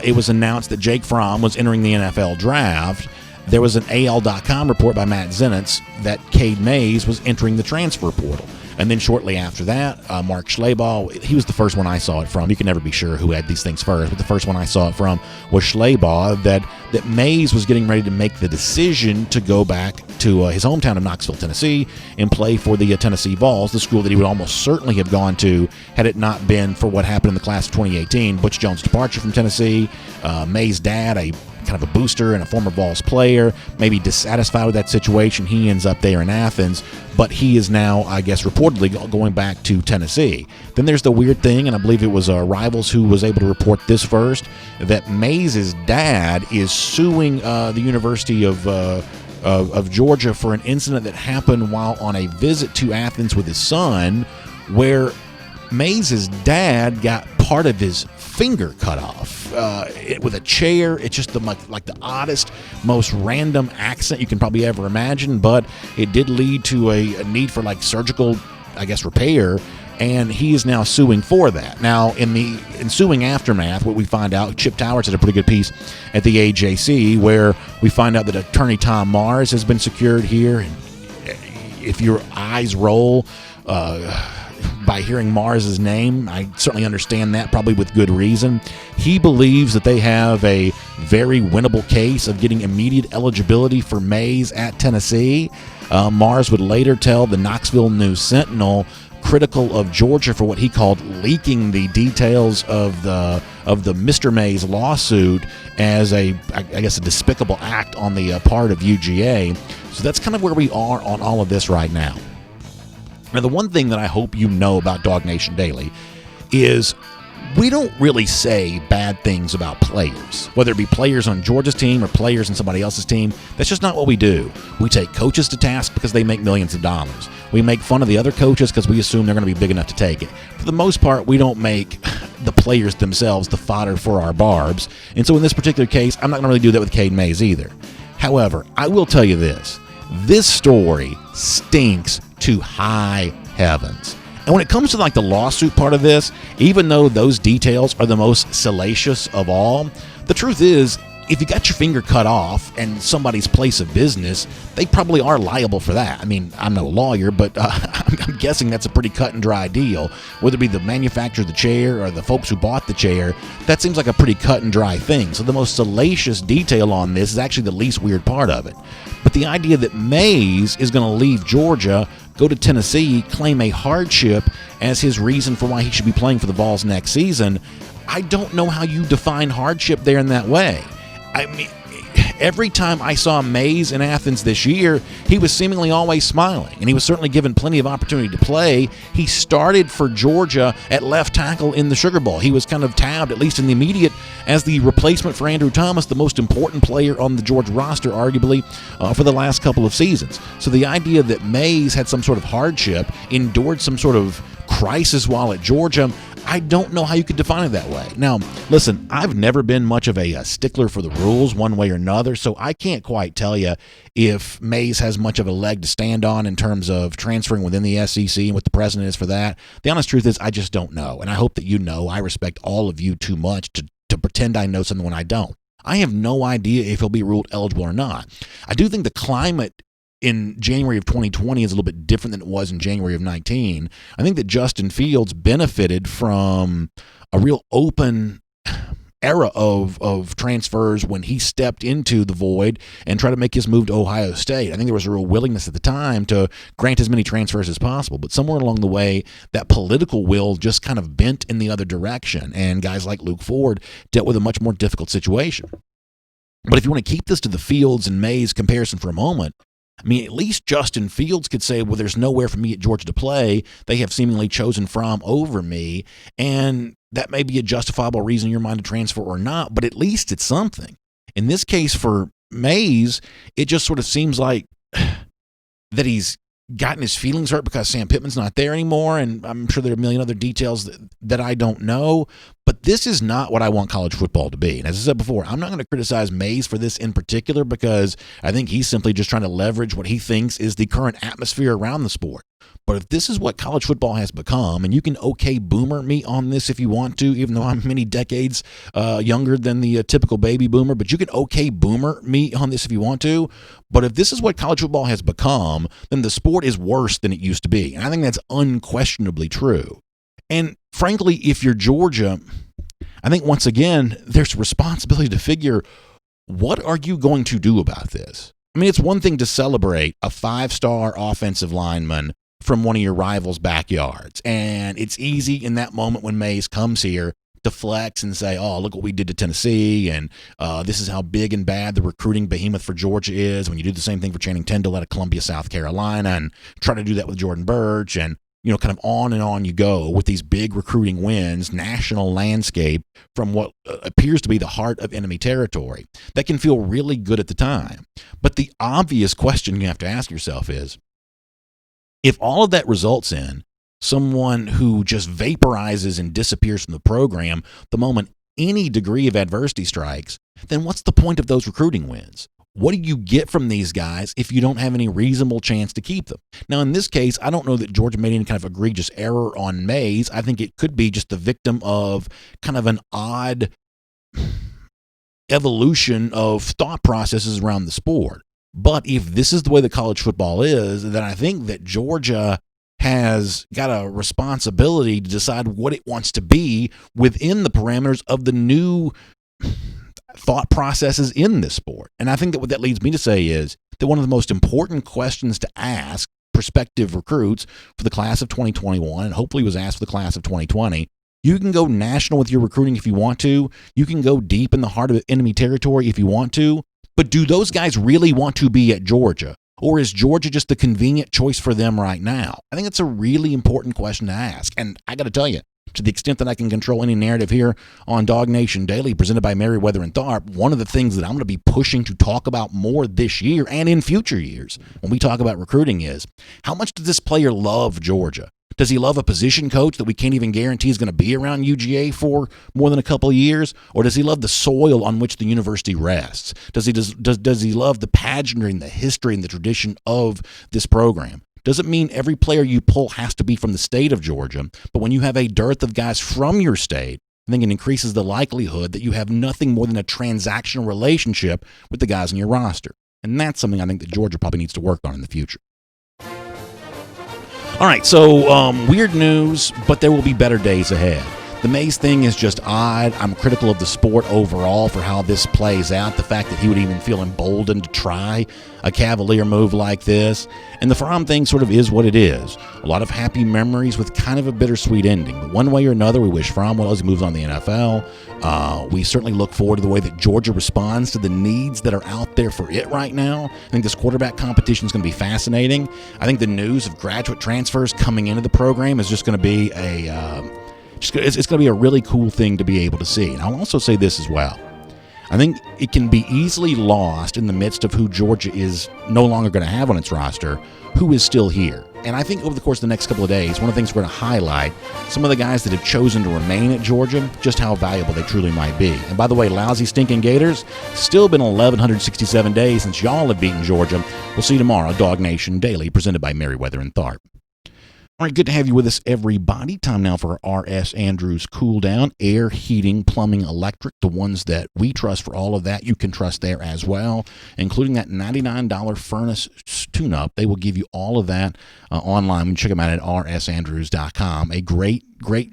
it was announced that JAke Fromm was entering the NFL draft, there was an AL.com report by Matt Zenitz that Cade Mays was entering the transfer portal. And then shortly after that, Mark Schleybaugh, he was the first one I saw it from. You can never be sure who had these things first, but the first one I saw it from was Schleybaugh, that Mays was getting ready to make the decision to go back to his hometown of Knoxville, Tennessee, and play for the Tennessee Vols, the school that he would almost certainly have gone to had it not been for what happened in the class of 2018. Butch Jones' departure from Tennessee, Mays' dad, a kind of a booster and a former Vols player, maybe dissatisfied with that situation. He ends up there in Athens, but he is now, I guess, reportedly going back to Tennessee. Then there's the weird thing, and I believe it was Rivals who was able to report this first, that Mays' dad is suing the University of Georgia for an incident that happened while on a visit to Athens with his son, where Mays' dad got part of his finger cut off with a chair. It's just like the oddest, most random accident you can probably ever imagine, but it did lead to a need for like surgical, I guess, repair, and he is now suing for that. Now, in the ensuing aftermath, what we find out, Chip Towers had a pretty good piece at the AJC where we find out that attorney Tom Mars has been secured here, and if your eyes roll by hearing Mars's name, I certainly understand that, probably with good reason. He believes that they have a very winnable case of getting immediate eligibility for Mays at Tennessee. Mars would later tell the Knoxville News Sentinel, critical of Georgia for what he called leaking the details of the Mr. Mays lawsuit as I guess a despicable act on the part of UGA. So that's kind of where we are on all of this right now. Now, the one thing that I hope you know about DawgNation Daily is we don't really say bad things about players, whether it be players on Georgia's team or players on somebody else's team. That's just not what we do. We take coaches to task because they make millions of dollars. We make fun of the other coaches because we assume they're going to be big enough to take it. For the most part, we don't make the players themselves the fodder for our barbs. And so in this particular case, I'm not going to really do that with Cade Mays either. However, I will tell you this. This story stinks to high heavens. And when it comes to like the lawsuit part of this, even though those details are the most salacious of all, the truth is, if you got your finger cut off and somebody's place of business, they probably are liable for that. I mean, I'm no lawyer, but I'm guessing that's a pretty cut and dry deal. Whether it be the manufacturer of the chair or the folks who bought the chair, that seems like a pretty cut and dry thing. So the most salacious detail on this is actually the least weird part of it. But the idea that Mays is going to leave Georgia, go to Tennessee, claim a hardship as his reason for why he should be playing for the Vols next season, I don't know how you define hardship there in that way. I mean, every time I saw Mays in Athens this year, he was seemingly always smiling, and he was certainly given plenty of opportunity to play. He started for Georgia at left tackle in the Sugar Bowl. He was kind of tabbed, at least in the immediate, as the replacement for Andrew Thomas, the most important player on the Georgia roster, arguably, for the last couple of seasons. So the idea that Mays had some sort of hardship, endured some sort of crisis while at Georgia, I don't know how you could define it that way. Now, listen, I've never been much of a stickler for the rules one way or another, so I can't quite tell you if Mays has much of a leg to stand on in terms of transferring within the SEC and what the precedent is for that. The honest truth is I just don't know, and I hope that you know. I respect all of you too much to pretend I know something when I don't. I have no idea if he'll be ruled eligible or not. I do think the climate in January of 2020 is a little bit different than it was in January of 19. I think that Justin Fields benefited from a real open era of transfers when he stepped into the void and tried to make his move to Ohio State. I think there was a real willingness at the time to grant as many transfers as possible, but somewhere along the way, that political will just kind of bent in the other direction, and guys like Luke Ford dealt with a much more difficult situation. But if you want to keep this to the Fields and Mays comparison for a moment, I mean, at least Justin Fields could say, well, there's nowhere for me at Georgia to play. They have seemingly chosen Fromm over me, and that may be a justifiable reason in your mind to transfer or not, but at least it's something. In this case for Mays, it just sort of seems like that he's gotten his feelings hurt because Sam Pittman's not there anymore, and I'm sure there are a million other details that I don't know, but this is not what I want college football to be. And as I said before, I'm not going to criticize Mays for this in particular because I think he's simply just trying to leverage what he thinks is the current atmosphere around the sport. But if this is what college football has become, and you can okay boomer me on this if you want to, even though I'm many decades younger than the typical baby boomer, but you can okay boomer me on this if you want to. But if this is what college football has become, then the sport is worse than it used to be. And I think that's unquestionably true. And frankly, if you're Georgia, I think once again, there's a responsibility to figure, what are you going to do about this? I mean, it's one thing to celebrate a 5-star offensive lineman from one of your rivals' backyards. And it's easy in that moment when Mays comes here to flex and say, oh, look what we did to Tennessee, and this is how big and bad the recruiting behemoth for Georgia is, when you do the same thing for Channing Tindall out of Columbia, South Carolina, and try to do that with Jordan Burch, and kind of on and on you go with these big recruiting wins, national landscape from what appears to be the heart of enemy territory. That can feel really good at the time. But the obvious question you have to ask yourself is, if all of that results in someone who just vaporizes and disappears from the program the moment any degree of adversity strikes, then what's the point of those recruiting wins? What do you get from these guys if you don't have any reasonable chance to keep them? Now, in this case, I don't know that Georgia made any kind of egregious error on Mays. I think it could be just the victim of kind of an odd evolution of thought processes around the sport. But if this is the way that college football is, then I think that Georgia has got a responsibility to decide what it wants to be within the parameters of the new thought processes in this sport. And I think that what that leads me to say is that one of the most important questions to ask prospective recruits for the class of 2021, and hopefully was asked for the class of 2020, you can go national with your recruiting if you want to. You can go deep in the heart of enemy territory if you want to. But do those guys really want to be at Georgia? Or is Georgia just the convenient choice for them right now? I think it's a really important question to ask. And I got to tell you, to the extent that I can control any narrative here on DawgNation Daily presented by Merriweather and Tharp, one of the things that I'm going to be pushing to talk about more this year and in future years when we talk about recruiting is, how much does this player love Georgia? Does he love a position coach that we can't even guarantee is going to be around UGA for more than a couple of years? Or does he love the soil on which the university rests? Does he love the pageantry and the history and the tradition of this program? Doesn't mean every player you pull has to be from the state of Georgia, but when you have a dearth of guys from your state, I think it increases the likelihood that you have nothing more than a transactional relationship with the guys in your roster. And that's something I think that Georgia probably needs to work on in the future. All right, so weird news, but there will be better days ahead. The Mays thing is just odd. I'm critical of the sport overall for how this plays out. The fact that he would even feel emboldened to try a cavalier move like this. And the Fromm thing sort of is what it is. A lot of happy memories with kind of a bittersweet ending. But one way or another, we wish Fromm well as he moves on to the NFL. We certainly look forward to the way that Georgia responds to the needs that are out there for it right now. I think this quarterback competition is going to be fascinating. I think the news of graduate transfers coming into the program is just going to be it's going to be a really cool thing to be able to see. And I'll also say this as well. I think it can be easily lost in the midst of who Georgia is no longer going to have on its roster, who is still here. And I think over the course of the next couple of days, one of the things we're going to highlight, some of the guys that have chosen to remain at Georgia, just how valuable they truly might be. And by the way, lousy stinking Gators, still been 1,167 days since y'all have beaten Georgia. We'll see you tomorrow, DawgNation Daily, presented by Merriweather and Tharp. All right, good to have you with us, everybody. Time now for R.S. Andrews Cool Down. Air, heating, plumbing, electric, the ones that we trust for all of that. You can trust there as well, including that $99 furnace tune-up. They will give you all of that online. You can check them out at rsandrews.com. A great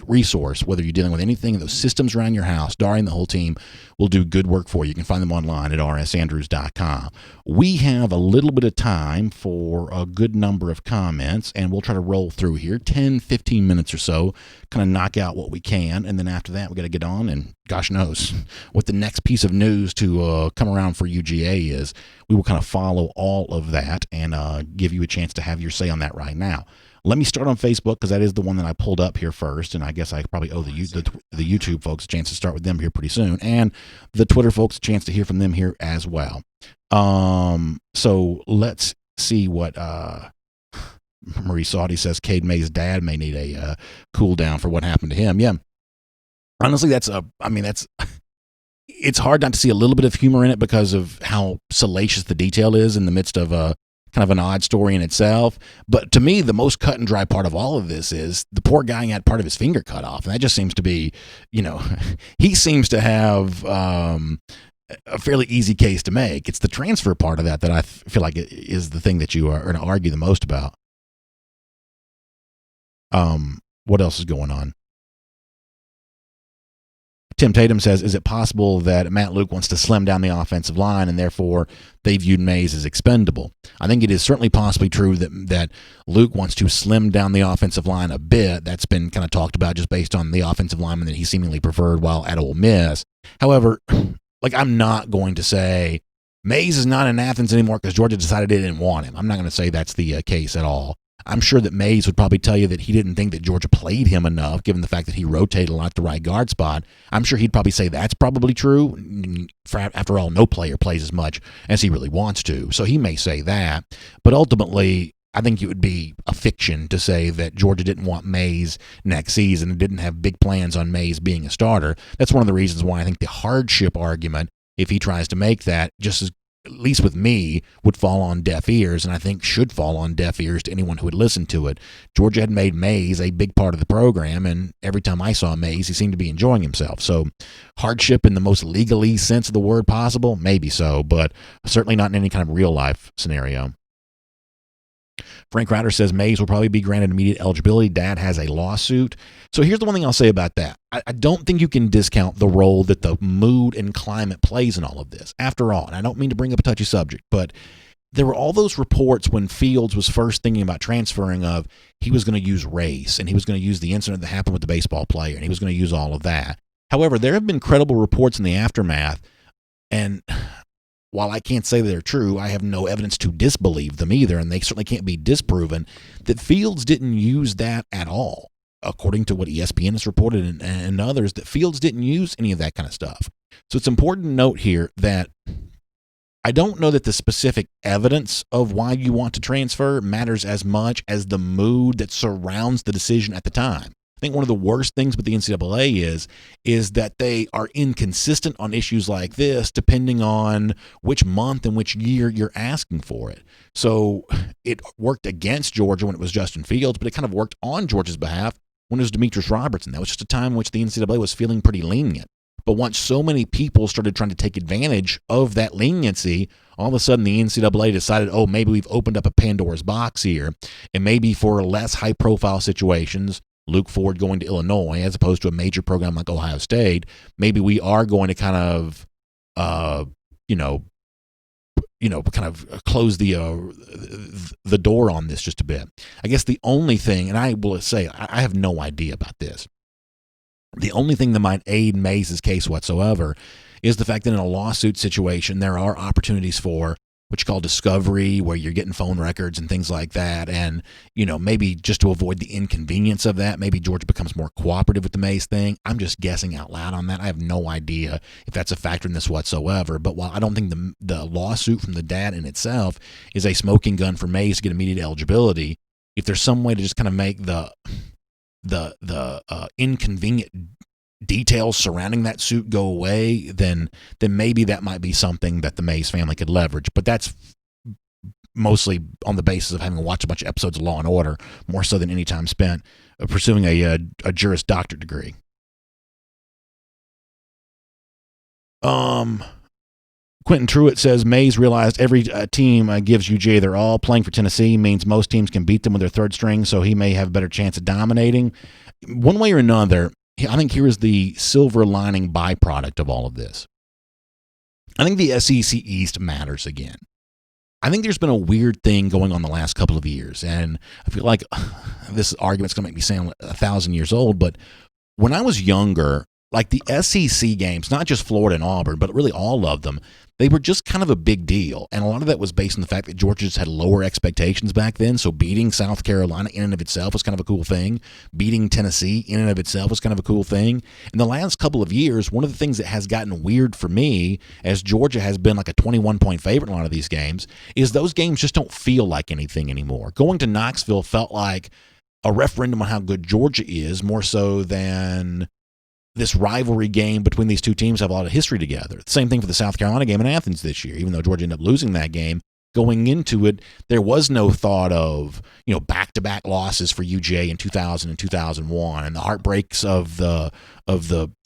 resource, whether you're dealing with anything, those systems around your house. Dari and the whole team will do good work for you. You can find them online at rsandrews.com. We have a little bit of time for a good number of comments, and we'll try to roll through here 10, 15 minutes or so, kind of knock out what we can, and then after that we got to get on, and gosh knows what the next piece of news to come around for UGA is. We will kind of follow all of that and give you a chance to have your say on that right now. Let me start on Facebook because that is the one that I pulled up here first, and I guess I probably owe the YouTube folks a chance to start with them here pretty soon, and the Twitter folks a chance to hear from them here as well. So let's see what Marie Saudi says. Cade Mays' dad may need a cool down for what happened to him. Yeah, honestly, it's hard not to see a little bit of humor in it because of how salacious the detail is in the midst of kind of an odd story in itself. But to me, the most cut and dry part of all of this is the poor guy had part of his finger cut off. And that just seems to be, he seems to have a fairly easy case to make. It's the transfer part of that I feel like it is the thing that you are going to argue the most about. What else is going on? Tim Tatum says, is it possible that Matt Luke wants to slim down the offensive line and therefore they viewed Mays as expendable? I think it is certainly possibly true that Luke wants to slim down the offensive line a bit. That's been kind of talked about just based on the offensive lineman that he seemingly preferred while at Ole Miss. However, I'm not going to say Mays is not in Athens anymore because Georgia decided they didn't want him. I'm not going to say that's the case at all. I'm sure that Mays would probably tell you that he didn't think that Georgia played him enough, given the fact that he rotated a lot at the right guard spot. I'm sure he'd probably say that's probably true. After all, no player plays as much as he really wants to. So he may say that. But ultimately, I think it would be a fiction to say that Georgia didn't want Mays next season and didn't have big plans on Mays being a starter. That's one of the reasons why I think the hardship argument, if he tries to make that, just as at least with me, would fall on deaf ears, and I think should fall on deaf ears to anyone who would listen to it. Georgia had made Mays a big part of the program, and every time I saw Mays, he seemed to be enjoying himself. So hardship in the most legalese sense of the word possible? Maybe so, but certainly not in any kind of real-life scenario. Frank Ryder says Mays will probably be granted immediate eligibility. Dad has a lawsuit. So here's the one thing I'll say about that. I don't think you can discount the role that the mood and climate plays in all of this. After all, and I don't mean to bring up a touchy subject, but there were all those reports when Fields was first thinking about transferring of he was going to use race and he was going to use the incident that happened with the baseball player and he was going to use all of that. However, there have been credible reports in the aftermath, and while I can't say they're true, I have no evidence to disbelieve them either, and they certainly can't be disproven, that Fields didn't use that at all. According to what ESPN has reported and others, that Fields didn't use any of that kind of stuff. So it's important to note here that I don't know that the specific evidence of why you want to transfer matters as much as the mood that surrounds the decision at the time. I think one of the worst things with the NCAA is that they are inconsistent on issues like this depending on which month and which year you're asking for it. So it worked against Georgia when it was Justin Fields, but it kind of worked on Georgia's behalf when it was Demetrius Robertson. That was just a time in which the NCAA was feeling pretty lenient. But once so many people started trying to take advantage of that leniency, all of a sudden the NCAA decided, oh, maybe we've opened up a Pandora's box here, and maybe for less high-profile situations, Luke Ford going to Illinois as opposed to a major program like Ohio State, maybe we are going to kind of, kind of close the door on this just a bit. I guess the only thing, and I will say I have no idea about this, the only thing that might aid Mays' case whatsoever is the fact that in a lawsuit situation there are opportunities for what you call discovery, where you're getting phone records and things like that. And, maybe just to avoid the inconvenience of that, maybe Georgia becomes more cooperative with the Mays thing. I'm just guessing out loud on that. I have no idea if that's a factor in this whatsoever. But while I don't think the lawsuit from the dad in itself is a smoking gun for Mays to get immediate eligibility, if there's some way to just kind of make the inconvenient details surrounding that suit go away, then maybe that might be something that the Mays family could leverage. But that's mostly on the basis of having watched a bunch of episodes of Law and Order, more so than any time spent pursuing a Juris Doctorate degree. Quentin Truitt says Mays realized every team gives UGA their all. Playing for Tennessee means most teams can beat them with their third string, so he may have a better chance of dominating. One way or another, I think here is the silver lining byproduct of all of this. I think the SEC East matters again. I think there's been a weird thing going on the last couple of years, and I feel like this argument's going to make me sound 1,000 years old, but when I was younger, like the SEC games, not just Florida and Auburn, but really all of them, they were just kind of a big deal. And a lot of that was based on the fact that Georgia just had lower expectations back then. So beating South Carolina in and of itself was kind of a cool thing. Beating Tennessee in and of itself was kind of a cool thing. In the last couple of years, one of the things that has gotten weird for me, as Georgia has been like a 21-point favorite in a lot of these games, is those games just don't feel like anything anymore. Going to Knoxville felt like a referendum on how good Georgia is, more so than this rivalry game between these two teams have a lot of history together. The same thing for the South Carolina game in Athens this year. Even though Georgia ended up losing that game, going into it, there was no thought of, back-to-back losses for UGA in 2000 and 2001 and the heartbreaks of the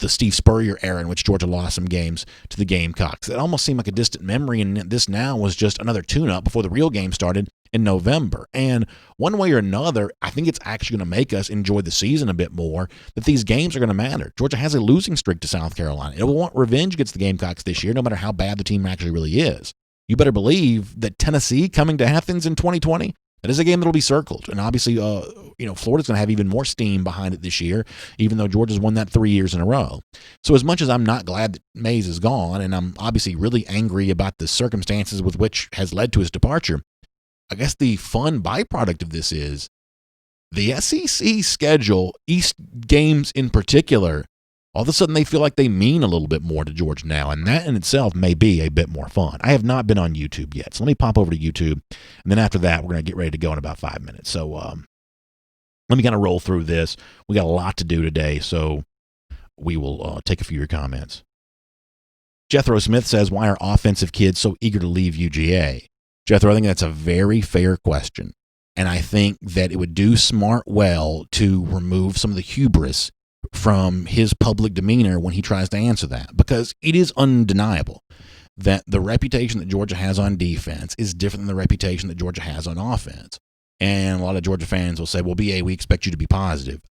Steve Spurrier era in which Georgia lost some games to the Gamecocks. It almost seemed like a distant memory, and this now was just another tune-up before the real game started in November. And one way or another, I think it's actually going to make us enjoy the season a bit more, that these games are going to matter. Georgia has a losing streak to South Carolina. It will want revenge against the Gamecocks this year, no matter how bad the team actually really is. You better believe that Tennessee coming to Athens in 2020, that is a game that will be circled. And obviously, Florida's going to have even more steam behind it this year, even though Georgia's won that 3 years in a row. So as much as I'm not glad that Mays is gone, and I'm obviously really angry about the circumstances with which has led to his departure, I guess the fun byproduct of this is the SEC schedule, East games in particular, all of a sudden they feel like they mean a little bit more to Georgia now, and that in itself may be a bit more fun. I have not been on YouTube yet, so let me pop over to YouTube, and then after that, we're going to get ready to go in about 5 minutes. So let me kind of roll through this. We got a lot to do today, so we will take a few of your comments. Jethro Smith says, why are offensive kids so eager to leave UGA? Jethro, I think that's a very fair question, and I think that it would do Smart well to remove some of the hubris from his public demeanor when he tries to answer that, because it is undeniable that the reputation that Georgia has on defense is different than the reputation that Georgia has on offense. And a lot of Georgia fans will say, well, BA, we expect you to be positive.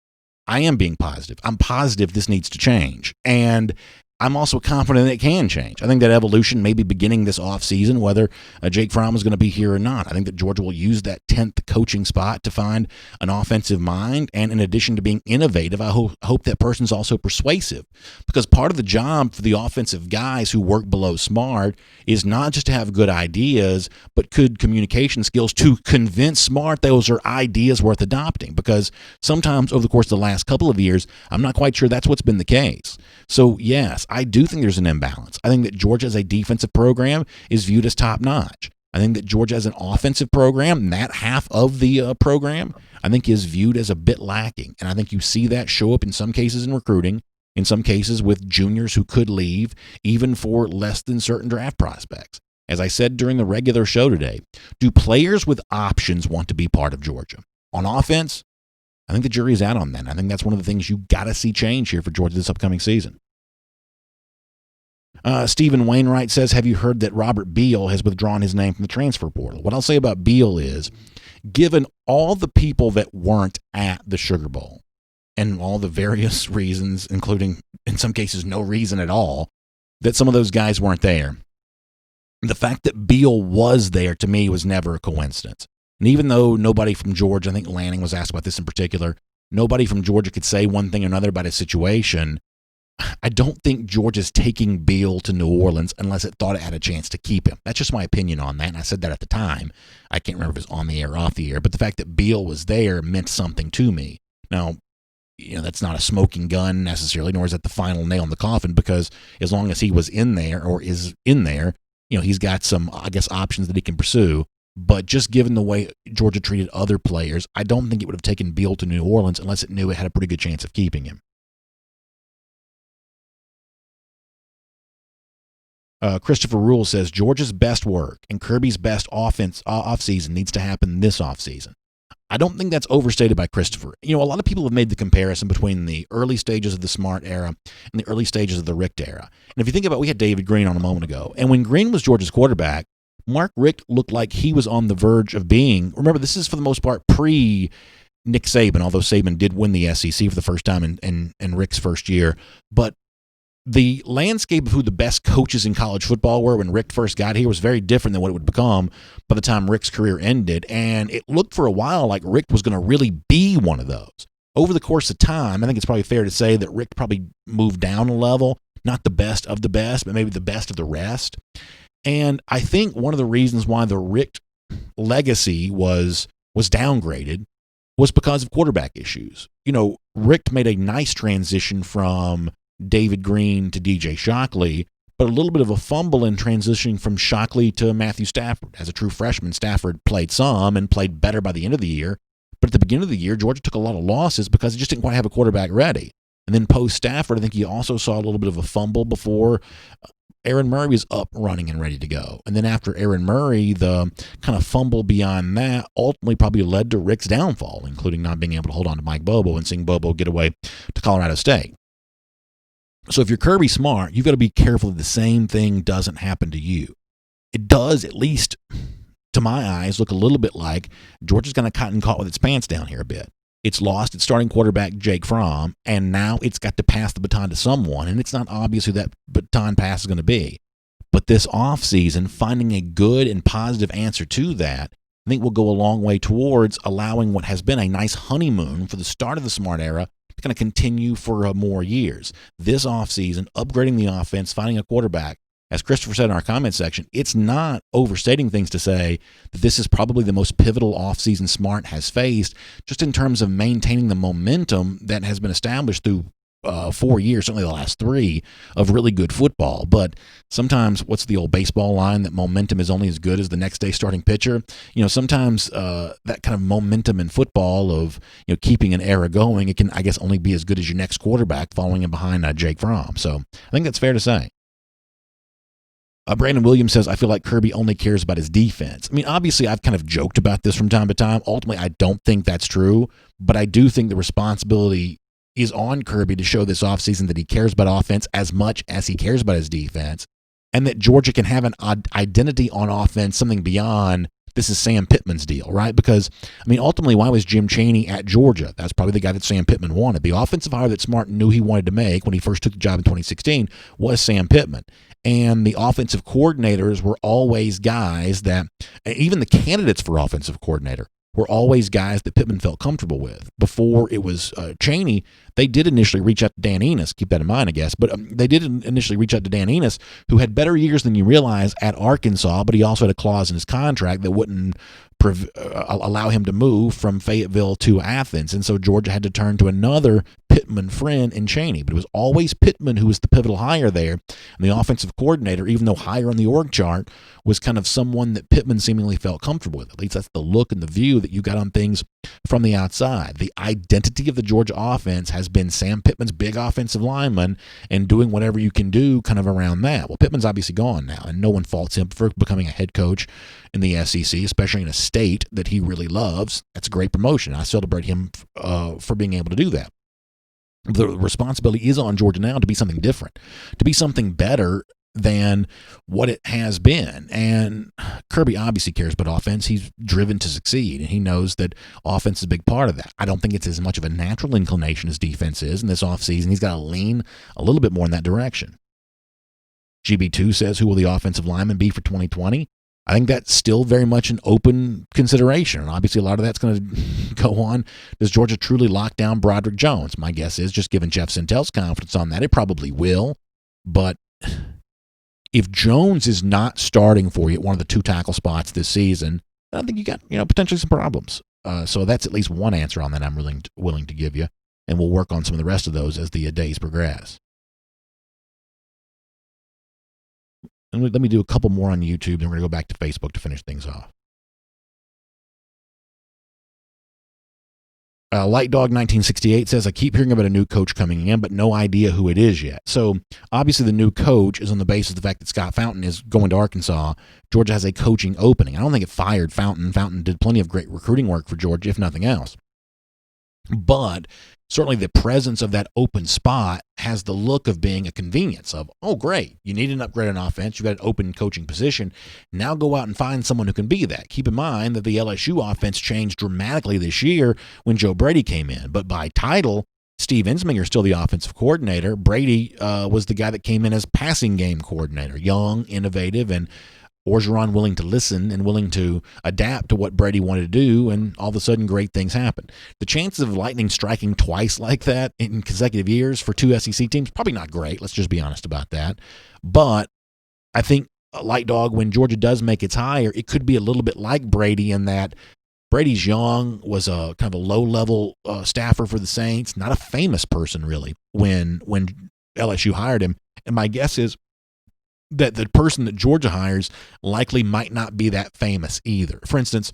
I am being positive. I'm positive this needs to change. And I'm also confident it can change. I think that evolution may be beginning this offseason, whether JAke Fromm is going to be here or not. I think that Georgia will use that 10th coaching spot to find an offensive mind. And in addition to being innovative, I hope that person's also persuasive. Because part of the job for the offensive guys who work below Smart is not just to have good ideas, but good communication skills to convince Smart those are ideas worth adopting. Because sometimes over the course of the last couple of years, I'm not quite sure that's what's been the case. So, yes, I do think there's an imbalance. I think that Georgia as a defensive program is viewed as top-notch. I think that Georgia as an offensive program, that half of the program, I think is viewed as a bit lacking. And I think you see that show up in some cases in recruiting, in some cases with juniors who could leave, even for less than certain draft prospects. As I said during the regular show today, do players with options want to be part of Georgia? On offense, I think the jury's out on that. I think that's one of the things you got to see change here for Georgia this upcoming season. Stephen Wainwright says, have you heard that Robert Beal has withdrawn his name from the transfer portal? What I'll say about Beal is, given all the people that weren't at the Sugar Bowl and all the various reasons, including in some cases no reason at all, that some of those guys weren't there, the fact that Beal was there to me was never a coincidence. And even though nobody from Georgia, I think Lanning was asked about this in particular, nobody from Georgia could say one thing or another about his situation, I don't think Georgia's taking Beal to New Orleans unless it thought it had a chance to keep him. That's just my opinion on that, and I said that at the time. I can't remember if it was on the air or off the air, but the fact that Beal was there meant something to me. Now, that's not a smoking gun necessarily, nor is that the final nail in the coffin, because as long as he was in there or is in there, he's got some, I guess, options that he can pursue. But just given the way Georgia treated other players, I don't think it would have taken Beal to New Orleans unless it knew it had a pretty good chance of keeping him. Christopher Rule says, Georgia's best work and Kirby's best offseason needs to happen this offseason. I don't think that's overstated by Christopher. A lot of people have made the comparison between the early stages of the Smart era and the early stages of the Richt era. And if you think about it, we had David Greene on a moment ago. And when Greene was Georgia's quarterback, Mark Richt looked like he was on the verge of being, remember, this is for the most part pre-Nick Saban, although Saban did win the SEC for the first time in Richt's first year. But the landscape of who the best coaches in college football were when Richt first got here was very different than what it would become by the time Richt's career ended. And it looked for a while like Richt was going to really be one of those. Over the course of time, I think it's probably fair to say that Richt probably moved down a level, not the best of the best, but maybe the best of the rest. And I think one of the reasons why the Richt legacy was downgraded was because of quarterback issues. Richt made a nice transition from David Greene to DJ Shockley, but a little bit of a fumble in transitioning from Shockley to Matthew Stafford. As a true freshman, Stafford played some and played better by the end of the year. But at the beginning of the year, Georgia took a lot of losses because it just didn't quite have a quarterback ready. And then post-Stafford, I think he also saw a little bit of a fumble before Aaron Murray was up, running, and ready to go. And then after Aaron Murray, the kind of fumble beyond that ultimately probably led to Rick's downfall, including not being able to hold on to Mike Bobo and seeing Bobo get away to Colorado State. So if you're Kirby Smart, you've got to be careful that the same thing doesn't happen to you. It does, at least to my eyes, look a little bit like Georgia's kind of gotten caught with its pants down here a bit. It's lost its starting quarterback, JAke Fromm, and now it's got to pass the baton to someone, and it's not obvious who that baton pass is going to be. But this offseason, finding a good and positive answer to that, I think will go a long way towards allowing what has been a nice honeymoon for the start of the Smart era to kind of continue for more years. This offseason, upgrading the offense, finding a quarterback, as Christopher said in our comment section, it's not overstating things to say that this is probably the most pivotal offseason Smart has faced, just in terms of maintaining the momentum that has been established through 4 years, certainly the last 3, of really good football. But sometimes, what's the old baseball line, that momentum is only as good as the next day starting pitcher? Sometimes that kind of momentum in football of keeping an era going, it can, I guess, only be as good as your next quarterback following him behind JAke Fromm. So I think that's fair to say. Brandon Williams says, I feel like Kirby only cares about his defense. I mean, obviously, I've kind of joked about this from time to time. Ultimately, I don't think that's true, but I do think the responsibility is on Kirby to show this offseason that he cares about offense as much as he cares about his defense, and that Georgia can have an identity on offense, something beyond this is Sam Pittman's deal, right? Because, I mean, ultimately, why was Jim Chaney at Georgia? That's probably the guy that Sam Pittman wanted. The offensive hire that Smart knew he wanted to make when he first took the job in 2016 was Sam Pittman. And the offensive coordinators were always guys that, even the candidates for offensive coordinator, were always guys that Pittman felt comfortable with. Before it was Chaney, they did initially reach out to Dan Enos. Keep that in mind, I guess. But they did initially reach out to Dan Enos, who had better years than you realize at Arkansas, but he also had a clause in his contract that wouldn't allow him to move from Fayetteville to Athens. And so Georgia had to turn to another Pittman friend in Chaney. But it was always Pittman who was the pivotal hire there. And the offensive coordinator, even though higher on the org chart, was kind of someone that Pittman seemingly felt comfortable with. At least that's the look and the view that you got on things from the outside. The identity of the Georgia offense has been Sam Pittman's big offensive lineman and doing whatever you can do kind of around that. Well, Pittman's obviously gone now, and no one faults him for becoming a head coach in the SEC, especially in a state that he really loves. That's a great promotion. I celebrate him for being able to do that. The responsibility is on Georgia now to be something different, to be something better than what it has been. And Kirby obviously cares about offense. He's driven to succeed, and he knows that offense is a big part of that. I don't think it's as much of a natural inclination as defense is in this offseason. He's got to lean a little bit more in that direction. GB2 says, who will the offensive lineman be for 2020? I think that's still very much an open consideration, and obviously a lot of that's going to go on. Does Georgia truly lock down Broderick Jones? My guess is, just given Jeff Sintel's confidence on that, it probably will. But if Jones is not starting for you at one of the 2 tackle spots this season, I think you got potentially some problems. So that's at least one answer on that I'm willing to give you, and we'll work on some of the rest of those as the days progress. And let me do a couple more on YouTube, then we're going to go back to Facebook to finish things off. Light Dog 1968 says, I keep hearing about a new coach coming in, but no idea who it is yet. So obviously the new coach is on the basis of the fact that Scott Fountain is going to Arkansas. Georgia has a coaching opening. I don't think it fired Fountain. Fountain did plenty of great recruiting work for Georgia, if nothing else. But certainly the presence of that open spot has the look of being a convenience of, oh, great, you need an upgrade on offense, you've got an open coaching position, now go out and find someone who can be that. Keep in mind that the LSU offense changed dramatically this year when Joe Brady came in, but by title, Steve Ensminger is still the offensive coordinator. Brady was the guy that came in as passing game coordinator, young, innovative, and Orgeron willing to listen and willing to adapt to what Brady wanted to do, and all of a sudden great things happen. The chances of Lightning striking twice like that in consecutive years for 2 SEC teams, probably not great. Let's just be honest about that. But I think, Light Dog, when Georgia does make its hire, it could be a little bit like Brady in that Brady's young, was a kind of a low-level staffer for the Saints, not a famous person really when LSU hired him. And my guess is that the person that Georgia hires likely might not be that famous either. For instance,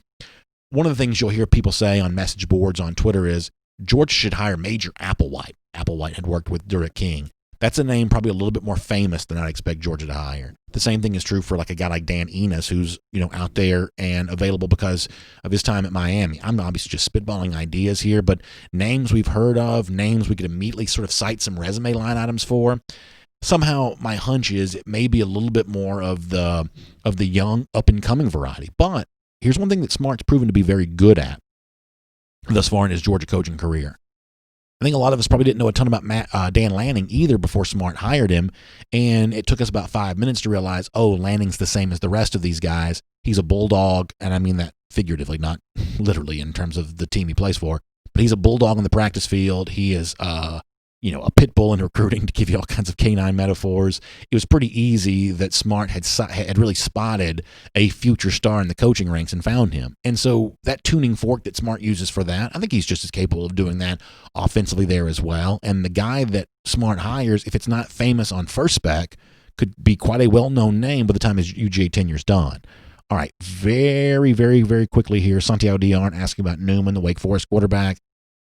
one of the things you'll hear people say on message boards on Twitter is Georgia should hire Major Applewhite. Applewhite had worked with Derek King. That's a name probably a little bit more famous than I'd expect Georgia to hire. The same thing is true for like a guy like Dan Enos, who's out there and available because of his time at Miami. I'm obviously just spitballing ideas here, but names we've heard of, names we could immediately sort of cite some resume line items for. Somehow my hunch is it may be a little bit more of the young up-and-coming variety. But here's one thing that Smart's proven to be very good at thus far in his Georgia coaching career. I think a lot of us probably didn't know a ton about Dan Lanning either before Smart hired him, and it took us about 5 minutes to realize, oh, Lanning's the same as the rest of these guys. He's a bulldog, and I mean that figuratively, not literally in terms of the team he plays for, but he's a bulldog on the practice field. He is a pit bull in recruiting, to give you all kinds of canine metaphors. It was pretty easy that Smart had really spotted a future star in the coaching ranks and found him. And so that tuning fork that Smart uses for that, I think he's just as capable of doing that offensively there as well. And the guy that Smart hires, if it's not famous on first spec, could be quite a well-known name by the time his UGA tenure's done. All right, very, very, very quickly here, Santiago Dion asking about Newman, the Wake Forest quarterback.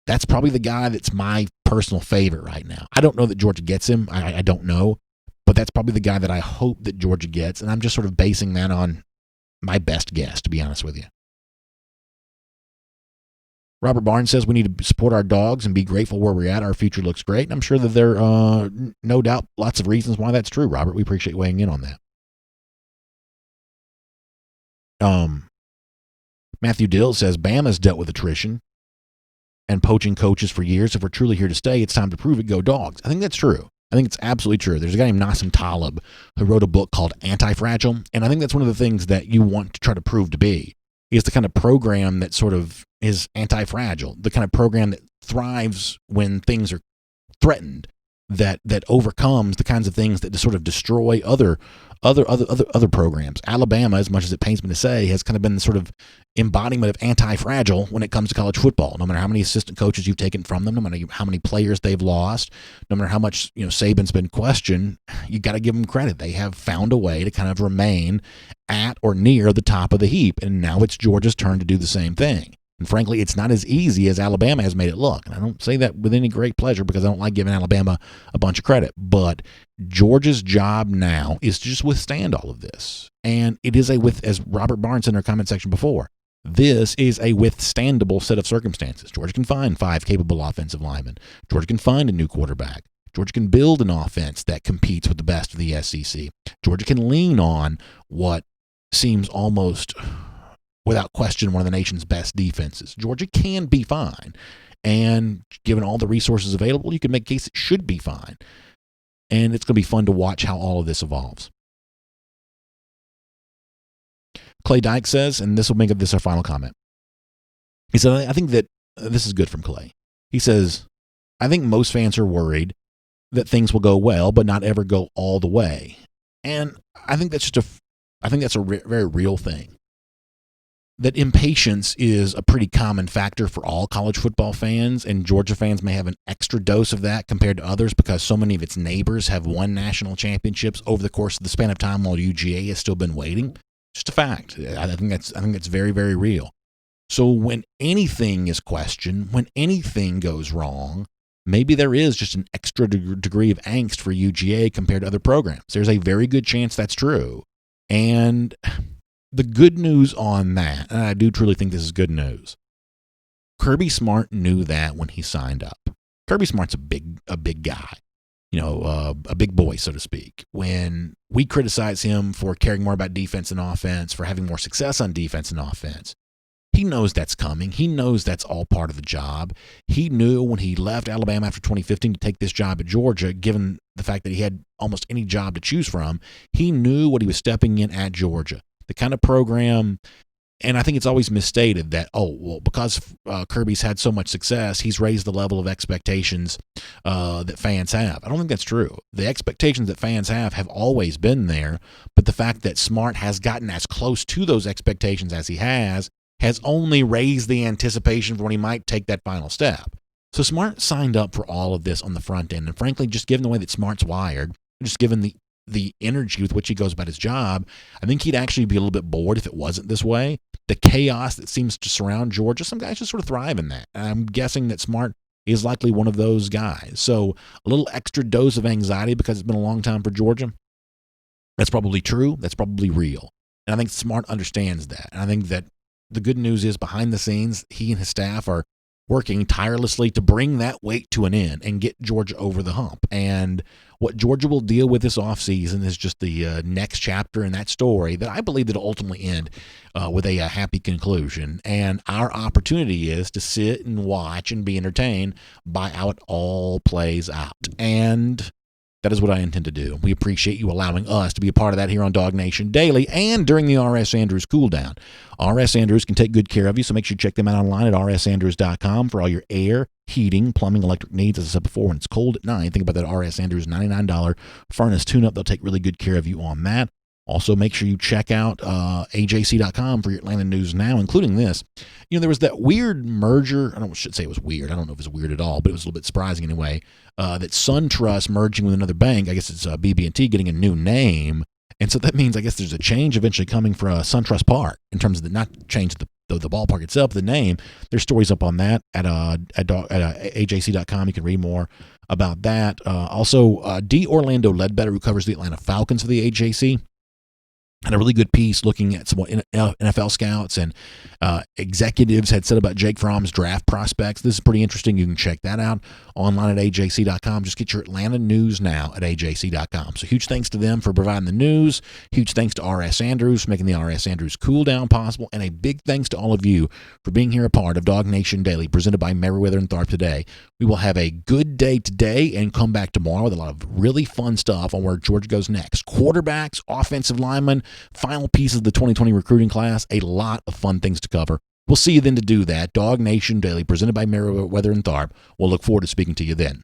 That's probably the guy that's my personal favorite right now. I don't know that Georgia gets him. I don't know. But that's probably the guy that I hope that Georgia gets. And I'm just sort of basing that on my best guess, to be honest with you. Robert Barnes says we need to support our dogs and be grateful where we're at. Our future looks great. And I'm sure that there are no doubt lots of reasons why that's true, Robert. We appreciate weighing in on that. Matthew Dill says Bama's dealt with attrition and poaching coaches for years. If we're truly here to stay, it's time to prove it. Go Dogs. I think that's true. I think it's absolutely true. There's a guy named Nassim Taleb who wrote a book called Anti-Fragile, and I think that's one of the things that you want to try to prove to be. Is the kind of program that sort of is anti-fragile, the kind of program that thrives when things are threatened, that overcomes the kinds of things that sort of destroy other programs. Alabama, as much as it pains me to say, has kind of been the sort of embodiment of anti-fragile when it comes to college football. No matter how many assistant coaches you've taken from them, no matter how many players they've lost, no matter how much Saban's been questioned, you got to give them credit. They have found a way to kind of remain at or near the top of the heap, and now it's Georgia's turn to do the same thing. And frankly, it's not as easy as Alabama has made it look. And I don't say that with any great pleasure because I don't like giving Alabama a bunch of credit. But Georgia's job now is to just withstand all of this. And it is as Robert Barnes said in our comment section before, this is a withstandable set of circumstances. Georgia can find 5 capable offensive linemen. Georgia can find a new quarterback. Georgia can build an offense that competes with the best of the SEC. Georgia can lean on what seems almost without question, one of the nation's best defenses. Georgia can be fine. And given all the resources available, you can make a case it should be fine. And it's going to be fun to watch how all of this evolves. Clay Dyke says, and this will make this our final comment. He said, I think that this is good from Clay. He says, I think most fans are worried that things will go well, but not ever go all the way. And I think that's a very real thing. That impatience is a pretty common factor for all college football fans, and Georgia fans may have an extra dose of that compared to others because so many of its neighbors have won national championships over the course of the span of time while UGA has still been waiting. Just a fact. I think that's very, very real. So when anything is questioned, when anything goes wrong, maybe there is just an extra degree of angst for UGA compared to other programs. There's a very good chance that's true. And the good news on that, and I do truly think this is good news, Kirby Smart knew that when he signed up. Kirby Smart's a big guy, a big boy, so to speak. When we criticize him for caring more about defense and offense, for having more success on defense and offense, he knows that's coming. He knows that's all part of the job. He knew when he left Alabama after 2015 to take this job at Georgia, given the fact that he had almost any job to choose from, he knew what he was stepping in at Georgia. The kind of program, and I think it's always misstated that, because Kirby's had so much success, he's raised the level of expectations that fans have. I don't think that's true. The expectations that fans have always been there, but the fact that Smart has gotten as close to those expectations as he has only raised the anticipation for when he might take that final step. So Smart signed up for all of this on the front end, and frankly, just given the way that Smart's wired, just given the energy with which he goes about his job, I think he'd actually be a little bit bored if it wasn't this way. The chaos that seems to surround Georgia, some guys just sort of thrive in that. And I'm guessing that Smart is likely one of those guys. So a little extra dose of anxiety because it's been a long time for Georgia. That's probably true. That's probably real. And I think Smart understands that. And I think that the good news is behind the scenes, he and his staff are working tirelessly to bring that wait to an end and get Georgia over the hump. And what Georgia will deal with this offseason is just the next chapter in that story that I believe that will ultimately end with a happy conclusion. And our opportunity is to sit and watch and be entertained by how it all plays out. And that is what I intend to do. We appreciate you allowing us to be a part of that here on DawgNation Daily and during the R.S. Andrews cool down. R.S. Andrews can take good care of you, so make sure you check them out online at rsandrews.com for all your air, heating, plumbing, electric needs. As I said before, when it's cold at night, think about that R.S. Andrews $99 furnace tune-up. They'll take really good care of you on that. Also, make sure you check out ajc.com for your Atlanta news now, including this. There was that weird merger. I should say it was weird. I don't know if it's weird at all, but it was a little bit surprising anyway. That SunTrust merging with another bank. I guess it's BB&T getting a new name. And so that means, I guess, there's a change eventually coming for SunTrust Park in terms of not change the ballpark itself, the name. There's stories up on that at ajc.com. You can read more about that. Also, D. Orlando Ledbetter, who covers the Atlanta Falcons for the AJC, had a really good piece looking at some NFL scouts and executives had said about Jake Fromm's draft prospects. This is pretty interesting. You can check that out online at ajc.com. Just get your Atlanta news now at ajc.com. So huge thanks to them for providing the news. Huge thanks to R.S. Andrews for making the R.S. Andrews cool down possible. And a big thanks to all of you for being here a part of DawgNation Daily, presented by Meriwether and Tharp today. We will have a good day today and come back tomorrow with a lot of really fun stuff on where Georgia goes next. Quarterbacks, offensive linemen, final piece of the 2020 recruiting class, a lot of fun things to cover. We'll see you then to do that. DawgNation Daily, presented by Meriwether and Tharp. We'll look forward to speaking to you then.